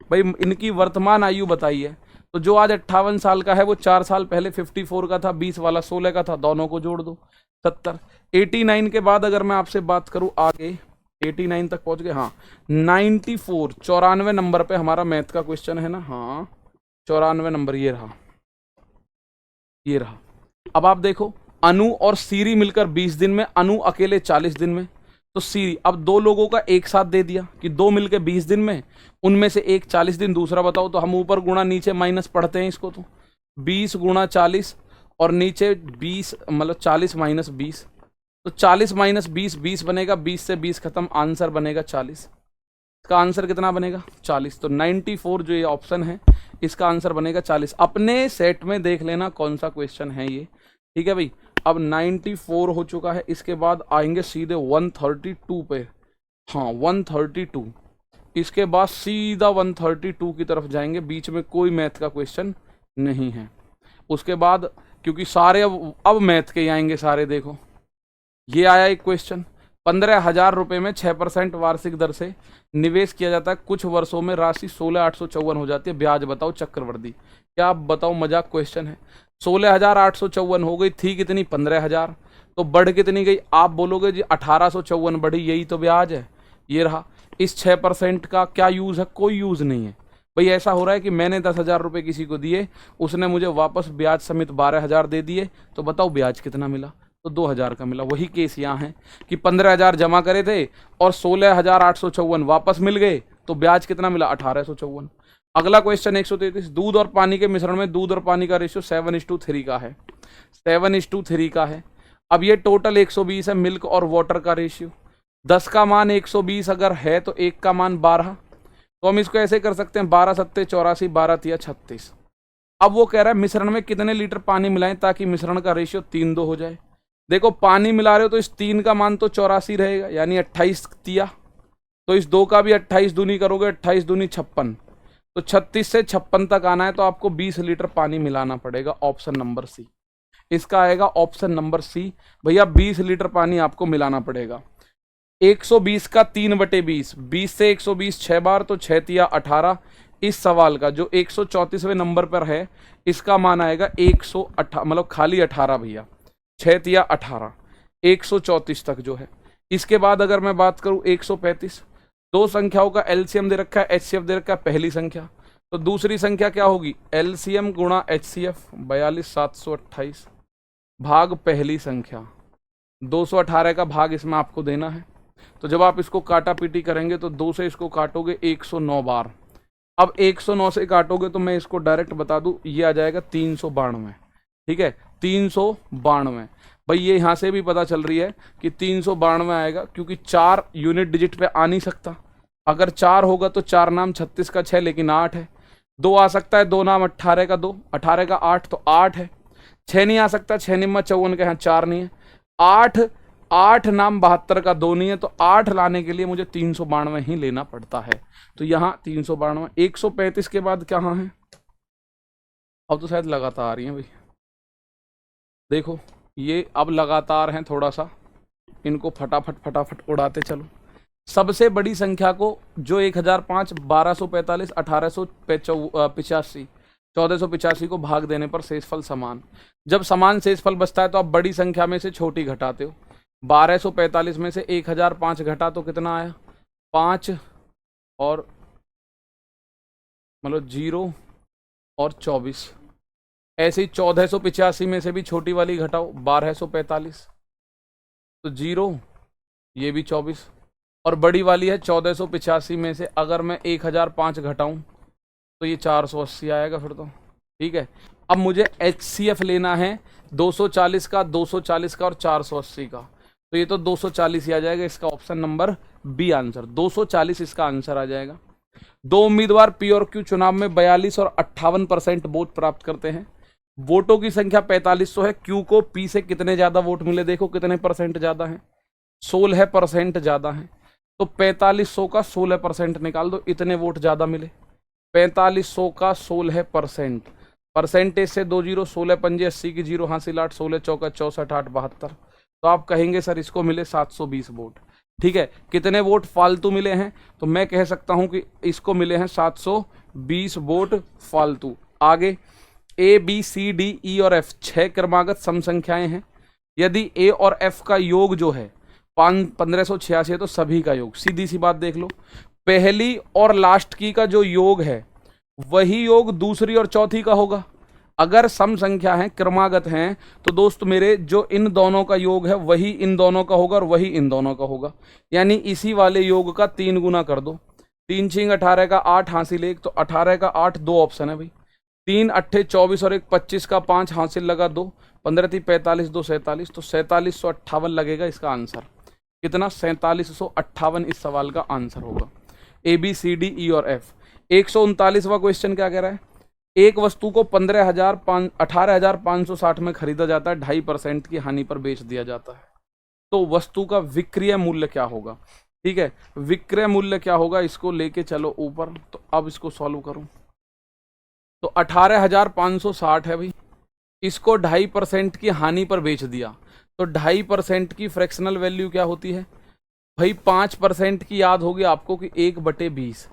भाई इनकी वर्तमान आयु बताइए, तो जो आज 58 साल का है वो 4 साल पहले 54 का था, 20 वाला 16 का था, दोनों को जोड़ दो 70। 89 के बाद अगर मैं आपसे बात करूं आगे, 89 तक पहुंच गए, हाँ 94 94 नंबर पे हमारा मैथ का क्वेश्चन है ना, हाँ 94 नंबर ये रहा, ये रहा। अब आप देखो, अनु और सीरी मिलकर 20 दिन में, अनु अकेले 40 दिन में, तो सीरी अब दो लोगों का एक साथ दे दिया कि दो मिलके 20 दिन में, उनमें से एक 40 दिन, दूसरा बताओ। तो हम ऊपर गुणा नीचे माइनस पढ़ते हैं इसको, तो 20 गुणा 40 और नीचे 20 मतलब 40 माइनस 20, तो 40 माइनस 20 20 बनेगा, 20 से 20 खत्म, आंसर बनेगा 40। इसका आंसर कितना बनेगा 40। तो 94 जो ये ऑप्शन है इसका आंसर बनेगा 40। अपने सेट में देख लेना कौन सा क्वेश्चन है ये, ठीक है भाई। अब 94 हो चुका है, इसके बाद आएंगे सीधे 132 पे, हाँ 132, इसके बाद सीधा 132 की तरफ जाएंगे, बीच में कोई मैथ का क्वेश्चन नहीं है। उसके बाद क्योंकि सारे अब मैथ के आएंगे सारे, देखो ये आया एक क्वेश्चन, 15,000 रुपये में 6% वार्षिक दर से निवेश किया जाता है, कुछ वर्षों में राशि 16,854 हो जाती है, ब्याज बताओ चक्रवृद्धि। क्या आप बताओ, मजाक क्वेश्चन है। 16,854 हो गई थी कितनी, 15,000, तो बढ़ कितनी गई, आप बोलोगे जी 1,854 बढ़ी, यही तो ब्याज है। ये रहा। इस 6% का क्या यूज है, कोई यूज नहीं है भाई। ऐसा हो रहा है कि मैंने 10,000 रुपये किसी को दिए, उसने मुझे वापस ब्याज समेत 12,000 दे दिए, तो बताओ ब्याज कितना मिला, तो 2,000 का मिला। वही केस यहाँ है कि 15,000 जमा करे थे और 16,854 वापस मिल गए, तो ब्याज कितना मिला, 1,854। अगला क्वेश्चन 133, दूध और पानी के मिश्रण में दूध और पानी का रेशियो 7:3 का है, 7:3 का है। अब ये टोटल 120 है, मिल्क और वाटर का रेशियो। 10 का मान 120 अगर है तो 1 का मान 12, तो हम इसको ऐसे कर सकते हैं 12 सत्ते 84, 12 तिया 36। अब वो कह रहा है मिश्रण में कितने लीटर पानी मिलाएं ताकि मिश्रण का रेशियो 3:2 हो जाए। देखो पानी मिला रहे हो तो इस 3 का मान तो 84 रहेगा, यानी 28 तिया, तो इस 2 का भी 28 दूनी करोगे, 28 दूनी 56, तो 36 से 56 तक आना है, तो आपको 20 लीटर पानी मिलाना पड़ेगा। ऑप्शन नंबर सी इसका आएगा, ऑप्शन नंबर सी भैया, 20 लीटर पानी आपको मिलाना पड़ेगा। 120 का 3/20, 20 से 120 6 बार, तो 6 तिया 18। इस सवाल का जो 134वें नंबर पर है इसका मान आएगा 118, मतलब खाली 18 भैया, 6 तिया 18, 134 तक जो है। इसके बाद अगर मैं बात करूं 135, दो संख्याओं का एलसीएम दे रखा है, एचसीएफ दे रखा है, पहली संख्या, तो दूसरी संख्या क्या होगी, एलसीएम गुणा एचसीएफ, 42,728 भाग पहली संख्या, 218 का भाग इसमें आपको देना है। तो जब आप इसको काटा पीटी करेंगे तो 2 से इसको काटोगे 109 बार। अब 109 से काटोगे तो मैं इसको डायरेक्ट बता दूं, ये आ जाएगा 392, ठीक है 392। भाई ये यहाँ से भी पता चल रही है कि 392 आएगा, क्योंकि 4 यूनिट डिजिट पे आ नहीं सकता। अगर 4 होगा तो 4 नाम 36 का 6, लेकिन 8 है। 2 आ सकता है, 2 नाम 18 का 2, 18 का 8, तो 8 है। 6 नहीं आ सकता, 6 निम्मा 54 का, यहाँ 4 नहीं है। 8 नाम 72 का 2 नहीं है, तो 8 लाने के लिए मुझे 392 ही लेना पड़ता है। तो यहाँ 392। 135 के बाद कहाँ है, अब तो शायद लगातार आ रही है भाई, देखो ये अब लगातार हैं, थोड़ा सा इनको फटाफट फटाफट उड़ाते चलो। सबसे बड़ी संख्या को जो 1005, 1245, 1885, 1485 को भाग देने पर शेषफल समान। जब समान शेषफल बचता है तो आप बड़ी संख्या में से छोटी घटाते हो। 1245 में से 1005 घटा तो कितना आया, 5 और मतलब 0 और 24। ऐसे ही 1485 में से भी छोटी वाली घटाओ, 1245, तो 0, ये भी 24, और बड़ी वाली है 1485 में से अगर मैं 1005 घटाऊं तो ये 480 आएगा फिर तो, ठीक है। अब मुझे एचसीएफ लेना है 240 का, 240 का और 480 का, तो ये तो 240 ही आ जाएगा। इसका ऑप्शन नंबर बी आंसर 240 इसका आंसर आ जाएगा। दो उम्मीदवार पी और क्यू चुनाव में 42 और 58% वोट प्राप्त करते हैं। वोटों की संख्या 4500 है। क्यू को पी से कितने ज्यादा वोट मिले, देखो कितने परसेंट ज्यादा है, 16% ज्यादा है। तो 4500 का 16% निकाल दो, इतने वोट ज्यादा मिले। 4500 का 16%, परसेंटेज से 2 जीरो, 16 पंजे 80 की जीरो हासिल 8, 16 चौका 64, 8 72। तो आप कहेंगे सर इसको मिले 720 वोट। ठीक है, कितने वोट फालतू मिले हैं, तो मैं कह सकता हूं कि इसको मिले हैं 720 वोट फालतू। आगे A B C D E और एफ 6 क्रमागत सम संख्याएं हैं। यदि ए और एफ का योग जो है 1586 है तो सभी का योग, सीधी सी बात देख लो, पहली और लास्ट की का जो योग है वही योग दूसरी और चौथी का होगा। अगर सम संख्या है, क्रमागत हैं, तो दोस्त मेरे जो इन दोनों का योग है वही इन दोनों का होगा और वही इन दोनों का होगा। यानी इसी वाले योग का 3 गुना कर दो। 3 छिंग 18 का 8 हासिल 1, तो 18 का 8 दो ऑप्शन है भाई। 3 अट्ठे 24 और 1 25 का 5 हासिल लगा 2, 15 थी 45 2 47, तो 4758 लगेगा इसका आंसर। कितना? 4758 इस सवाल का आंसर होगा। A B C D E और एफ। 139वां क्वेश्चन क्या कह रहा है? एक वस्तु को 18,560 में खरीदा जाता है, 2.5% की हानि पर बेच दिया जाता है, तो वस्तु का विक्रय मूल्य क्या होगा? ठीक है, विक्रय मूल्य क्या होगा, इसको लेके चलो ऊपर। तो अब इसको सॉल्व करूं तो 18,560 है भाई, इसको 2.5% की हानि पर बेच दिया, तो 2.5% की फ्रैक्शनल वैल्यू क्या होती है भाई? 5% की याद होगी आपको कि 1/20,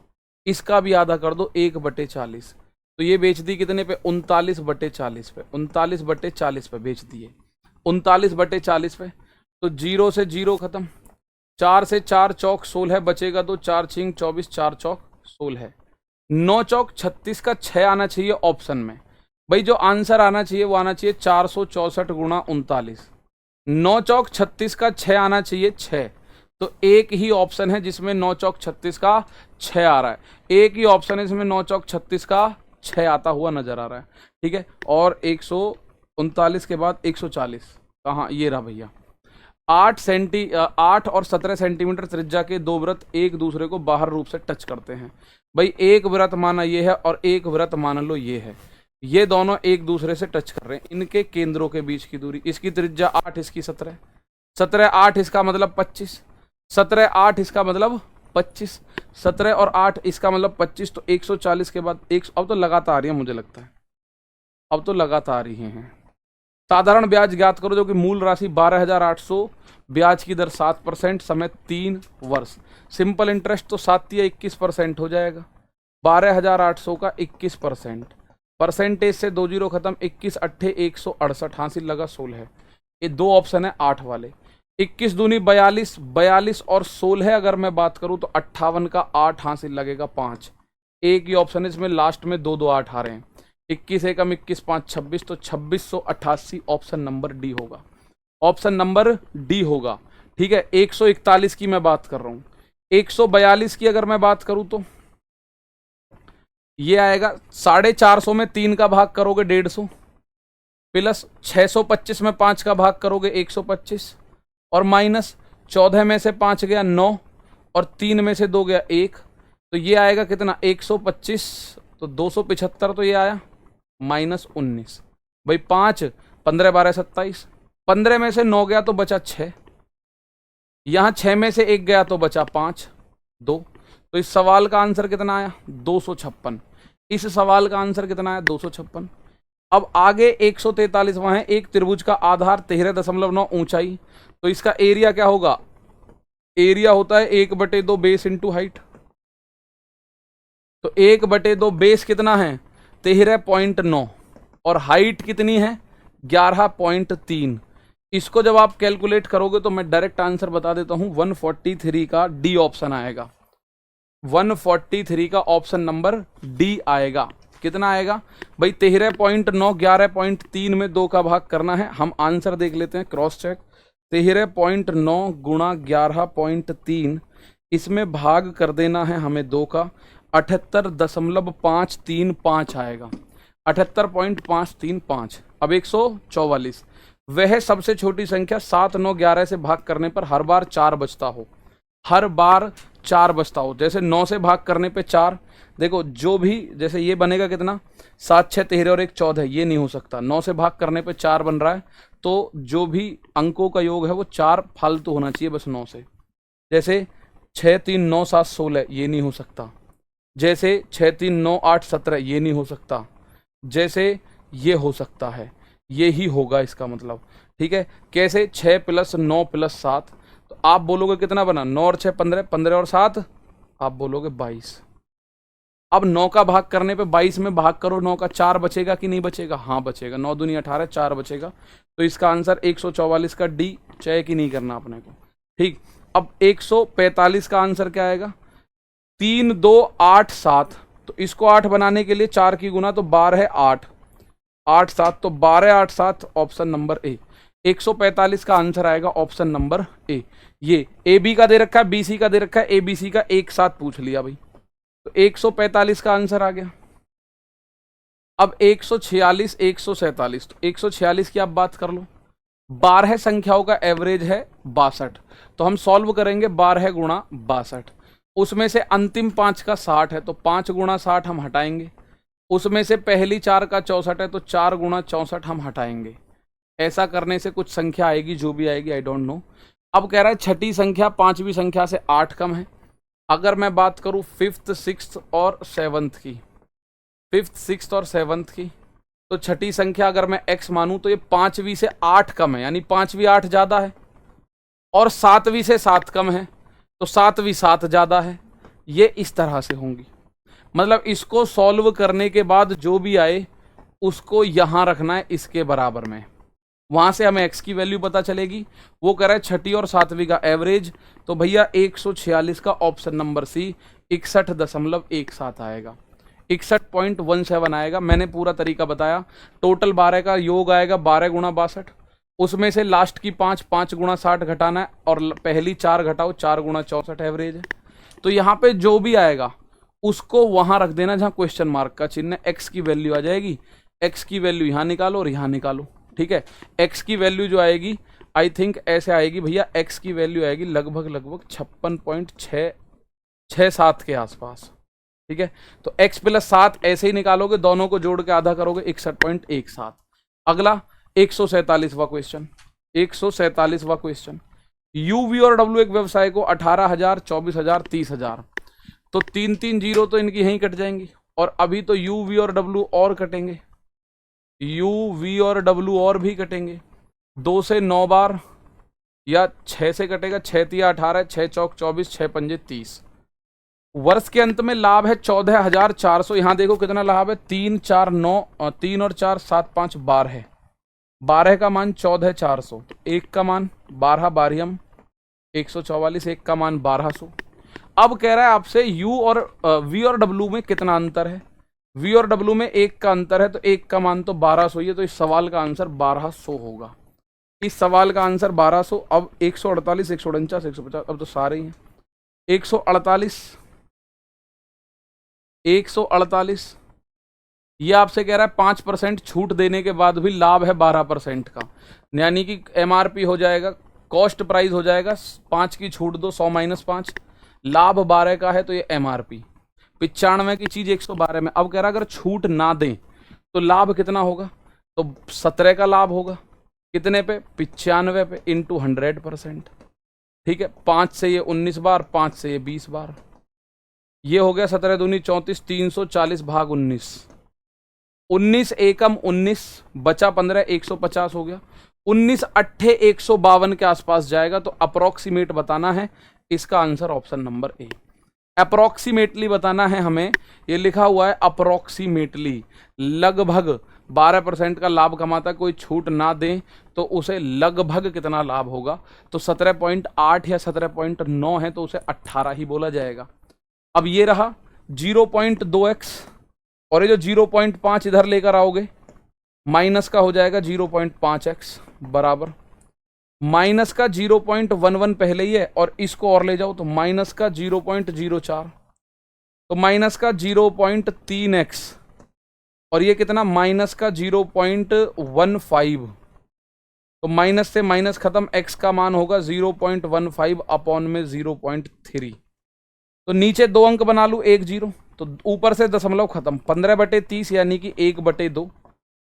इसका भी आधा कर दो 1/40, तो ये बेच दी कितने पे? 39/40 पे, 39/40 पे बेच दिए, 39/40 पे। तो 0 से 0 खत्म, 4 से 4 चौक 16 बचेगा, तो 4 छिंग 24, 4 चौक 16, 9 चौक 36 का 6 आना चाहिए ऑप्शन में भाई। जो आंसर आना चाहिए वो आना चाहिए 464 गुणा 39। 9 चौक 36 का 6 आना चाहिए 6, तो एक ही ऑप्शन है जिसमें 9 चौक 36 का 6 आ रहा है, एक ही ऑप्शन है जिसमें 9 चौक 36 का 6 आता हुआ नजर आ रहा है। ठीक है, और 139 के बाद 140 कहाँ? ये रहा भैया। 8 और 17 सेंटीमीटर त्रिज्या के दो वृत्त एक दूसरे को बाहर रूप से टच करते हैं भाई। एक वृत्त माना ये है और एक वृत्त मान लो ये है, ये दोनों एक दूसरे से टच कर रहे हैं। इनके केंद्रों के बीच की दूरी, इसकी त्रिज्या 8, इसकी 17, 17 8 इसका मतलब 25, 17 8 इसका मतलब 25, 17 और 8 इसका मतलब 25, तो 140 के बाद 100। अब तो लगातार आ रही है, मुझे लगता है अब तो लगातार आ रही हैं। साधारण ब्याज ज्ञात करो जो कि मूल राशि 12,800, ब्याज की दर 7%, समय 3 वर्ष। सिंपल इंटरेस्ट तो 7 या 21% हो जाएगा, 12,800 का 21%, परसेंटेज से 2 जीरो खत्म, 21 अट्ठे 168 हासिल लगा 16। ये दो ऑप्शन है 8 वाले। 21 दूनी 42, 42 और 16 अगर मैं बात करूं तो 58 का 8 हासिल लगेगा 5। एक ही ऑप्शन है इसमें लास्ट में 2 2 8 आ रहे हैं। 21 एकम 21 5 26, तो 2688 ऑप्शन नंबर डी होगा, ऑप्शन नंबर डी होगा। ठीक है, 141 की मैं बात कर रहा हूं। 142 की अगर मैं बात करूं तो ये आएगा 450 में 3 का भाग करोगे 150, प्लस 625 में 5 का भाग करोगे 125, और माइनस 14 में से 5 गया 9, और 3 में से 2 गया 1, तो ये आएगा कितना? 125, तो 275, तो ये आया माइनस 19 भाई। 5 15 12 27, 15 में से 9 गया तो बचा 6, यहां 6 में से 1 गया तो बचा 5 2, तो इस सवाल का आंसर कितना आया? 256। इस सवाल का आंसर कितना आया? 256। अब आगे 143 वहां है। एक त्रिभुज का आधार 13.9 ऊंचाई, तो इसका एरिया क्या होगा? एरिया होता है 1/2 बेस इंटू हाइट, तो 1/2 बेस कितना है? 13.9, और हाइट कितनी है? 11.3। इसको जब आप कैलकुलेट करोगे तो मैं डायरेक्ट आंसर बता देता हूं, 143 का डी ऑप्शन आएगा, 143 का ऑप्शन नंबर डी आएगा। कितना आएगा भाई? 13.9, 11.3 में 2 का भाग करना है। हम आंसर देख लेते हैं, क्रॉस चेक। 13.9 गुणा 11.3, इसमें भाग कर देना है हमें 2 का, 78.535 आएगा, 78.535। अब 144, वह सबसे छोटी संख्या 7 9 11 से भाग करने पर हर बार 4 बचता हो, हर बार 4 बचता हो। जैसे 9 से भाग करने पे 4, देखो जो भी, जैसे ये बनेगा कितना, 7 6 13 और 1 14, ये नहीं हो सकता। 9 से भाग करने पे 4 बन रहा है, तो जो भी अंकों का योग है वो 4 फालतू होना चाहिए बस 9 से। जैसे 6 3 9 7 16, ये नहीं हो सकता। जैसे 6 3 9 8 17, ये नहीं हो सकता। जैसे ये हो सकता है, ये ही होगा इसका मतलब। ठीक है, कैसे, 6 + 9 + 7, तो आप बोलोगे कितना बना, 9 और 6 15, 15 और 7 आप बोलोगे 22। अब 9 का भाग करने पे 22 में भाग करो 9 का, 4 बचेगा कि नहीं बचेगा, हाँ बचेगा। 9 दूनी 18, 4 बचेगा। तो इसका आंसर 144 का डी, चेक ही नहीं करना अपने को। ठीक, अब 145 का आंसर क्या आएगा, 3 2 8 7, तो इसको 8 बनाने के लिए 4 की गुना, तो 12 8 8 7, तो 12 8 7, ऑप्शन नंबर ए। 145 का आंसर आएगा ऑप्शन नंबर ए। ये ए बी का दे रखा है, बी सी का दे रखा है, ए बी सी का एक साथ पूछ लिया भाई, तो 145 का आंसर आ गया। अब 146 147, तो 146 की आप बात कर लो। 12 संख्याओं का एवरेज है 62, तो हम सॉल्व करेंगे 12 गुणा 62। उसमें से अंतिम 5 का 60 है, तो 5 गुणा 60 हम हटाएंगे। उसमें से पहली 4 का 64 है, तो 4 गुणा 64 हम हटाएंगे। ऐसा करने से कुछ संख्या आएगी, जो भी आएगी, आई डोंट नो। अब कह रहा है छठी संख्या पांचवी संख्या से 8 कम है। अगर मैं बात करूं 5th 6th और 7th की, 5th 6th और 7th की, तो छठी संख्या अगर मैं x मानूं तो ये पांचवी से 8 कम है, यानी पांचवी 8 ज्यादा है, और सातवीं से 7 कम है, तो सातवीं 7 ज्यादा है। ये इस तरह से होंगी, मतलब इसको सॉल्व करने के बाद जो भी आए उसको यहां रखना है इसके बराबर में, वहां से हमें x की वैल्यू पता चलेगी। वो कह रहा है छठी और सातवीं का एवरेज, तो भैया 146 का ऑप्शन नंबर सी 61.17 आएगा, 61.17 आएगा। मैंने पूरा तरीका बताया। टोटल 12 का योग आएगा 12 गुणा 62, उसमें से लास्ट की 5 गुणा 60 घटाना है, और पहली 4 घटाओ, 4 गुणा 64 एवरेज है। तो यहाँ पे जो भी आएगा उसको वहां रख देना जहां क्वेश्चन मार्क का चिन्ह, एक्स की वैल्यू आ जाएगी। एक्स की वैल्यू यहाँ निकालो और यहाँ निकालो, ठीक है। एक्स की वैल्यू जो आएगी आई थिंक ऐसे आएगी भैया, एक्स की वैल्यू आएगी लगभग 56.667 के आसपास, ठीक है। तो x + 7 ऐसे ही निकालोगे, दोनों को जोड़ के आधा करोगे 61.17। अगला 147वां क्वेश्चन, 147वां क्वेश्चन, यूवी और डब्ल्यू एक व्यवसाय को 18,000, 24,000, 30,000, तो 3 जीरो तो इनकी यहीं कट जाएंगी, और अभी तो यूवी और डब्ल्यू और कटेंगे, यूवी और डब्ल्यू और भी कटेंगे। 2 से 9 बार या 6 से कटेगा, 6 तिया 18, 6 चौक 24, 6 पंजे 30। वर्ष के अंत में लाभ है 14,400। यहाँ देखो कितना लाभ है, 3 4 9, 3 और 4 7 5 12, 12 का मान 14,400, 1 का मान 12 बारियम 144, 1 का मान 1200। अब कह रहा है आपसे यू और वी और डब्ल्यू में कितना अंतर है। वी और डब्ल्यू में 1 का अंतर है, तो 1 का मान तो 1200 ही है, तो इस सवाल का आंसर 1200 होगा। इस सवाल का आंसर 1200। अब 148, 149, 150, अब तो सारे ही हैं। 148 ये आपसे कह रहा है 5% छूट देने के बाद भी लाभ है 12% का, यानी कि एमआरपी हो जाएगा, कॉस्ट प्राइस हो जाएगा, 5 की छूट दो, 100 - 5, लाभ 12 का है, तो ये एमआरपी 95 की चीज 112 में। अब कह रहा है अगर छूट ना दें तो लाभ कितना होगा, तो 17 का लाभ होगा, कितने पे, 95 पे, इंटू 100%, ठीक है। 5 से ये 19 बार, 5 से ये 20 बार, ये हो गया 17 दूनी 34, 340 भाग 19, 19 एकम 19 बचा 15, 150 हो गया। 19 अट्ठे 152 के आसपास जाएगा, तो अप्रोक्सीमेट बताना है, इसका answer option number A. Approximately बताना है हमें, ये लिखा हुआ है अप्रोक्सीमेटली, लगभग 12% का लाभ कमाता है, कोई छूट ना दे तो उसे लगभग कितना लाभ होगा, तो 17.8 या 17.9 है, तो उसे 18 ही बोला जाएगा। अब ये रहा 0.2x, और ये जो 0.5 इधर लेकर आओगे माइनस का हो जाएगा 0.5x, बराबर माइनस का 0.11 पहले ही है, और इसको और ले जाओ तो माइनस का 0.04, तो माइनस का 0.3x, और ये कितना, माइनस का 0.15, तो माइनस से माइनस खत्म, x का मान होगा 0.15 अपॉन में 0.3। तो नीचे 2 अंक बना लूँ, 1 0, तो ऊपर से दशमलव खत्म, 15/30 यानी कि 1/2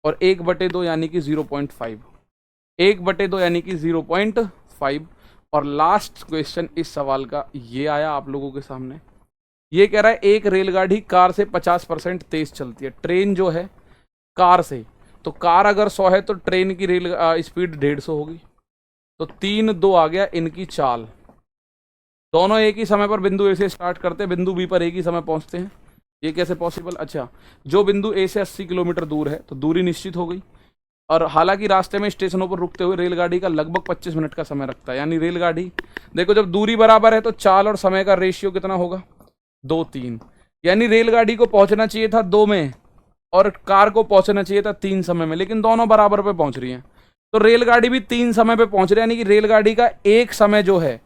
और 1/2 यानी कि 0.5, 1/2 यानी कि 0.5। और लास्ट क्वेश्चन इस सवाल का ये आया आप लोगों के सामने। ये कह रहा है एक रेलगाड़ी कार से 50% तेज चलती है। ट्रेन जो है कार से, तो कार अगर 100 है तो ट्रेन की रेल स्पीड 150 होगी। तो 3 2 आ गया इनकी चाल। दोनों एक ही समय पर बिंदु ए से स्टार्ट करते हैं, बिंदु बी पर एक ही समय पहुंचते हैं। ये कैसे पॉसिबल? अच्छा, जो बिंदु ए से 80 किलोमीटर दूर है तो दूरी निश्चित हो गई, और हालांकि रास्ते में स्टेशनों पर रुकते हुए रेलगाड़ी का लगभग 25 मिनट का समय लगता है। यानी रेलगाड़ी, देखो जब दूरी बराबर है तो चाल और समय का रेशियो कितना होगा? 2-3। यानी रेलगाड़ी को पहुंचना चाहिए था 2 में और कार को पहुंचना चाहिए था 3 समय में, लेकिन दोनों बराबर पे पहुंच रही हैं। तो रेलगाड़ी भी 3 समय पे पहुंच रही है, यानी कि रेलगाड़ी का एक समय जो है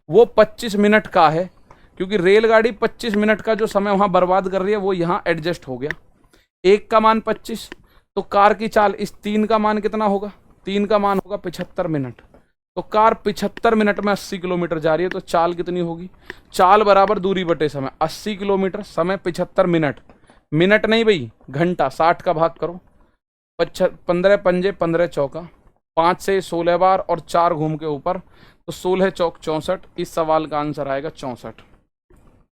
वो 25 मिनट का है, क्योंकि रेलगाड़ी 25 मिनट का जो समय वहां बर्बाद कर रही है वो यहाँ एडजस्ट हो गया। एक का मान 25, तो कार की चाल, इस 3 का मान कितना होगा? 3 का मान होगा 75 मिनट। तो कार 75 मिनट में 80 किलोमीटर जा रही है, तो चाल कितनी होगी? चाल बराबर दूरी बटे समय, 80 किलोमीटर, समय 75 मिनट। मिनट नहीं भाई, घंटा। 60 का भाग करो, 15 पंजे 15 चौका, 5 से 16 बार और 4 घूम के ऊपर, तो 16 चौक 64। इस सवाल का आंसर आएगा 64।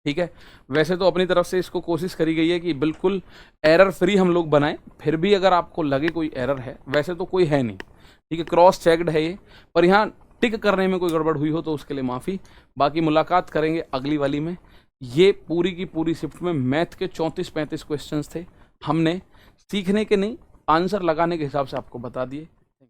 ठीक है, वैसे तो अपनी तरफ से इसको कोशिश करी गई है कि बिल्कुल एरर फ्री हम लोग बनाएं, फिर भी अगर आपको लगे कोई एरर है, वैसे तो कोई है नहीं, ठीक है, क्रॉस चेक्ड है ये, पर यहाँ टिक करने में कोई गड़बड़ हुई हो तो उसके लिए माफ़ी। बाकी मुलाकात करेंगे अगली वाली में। ये पूरी की पूरी शिफ्ट में मैथ के 34-35 क्वेश्चंस थे, हमने सीखने के नहीं आंसर लगाने के हिसाब से आपको बता दिए।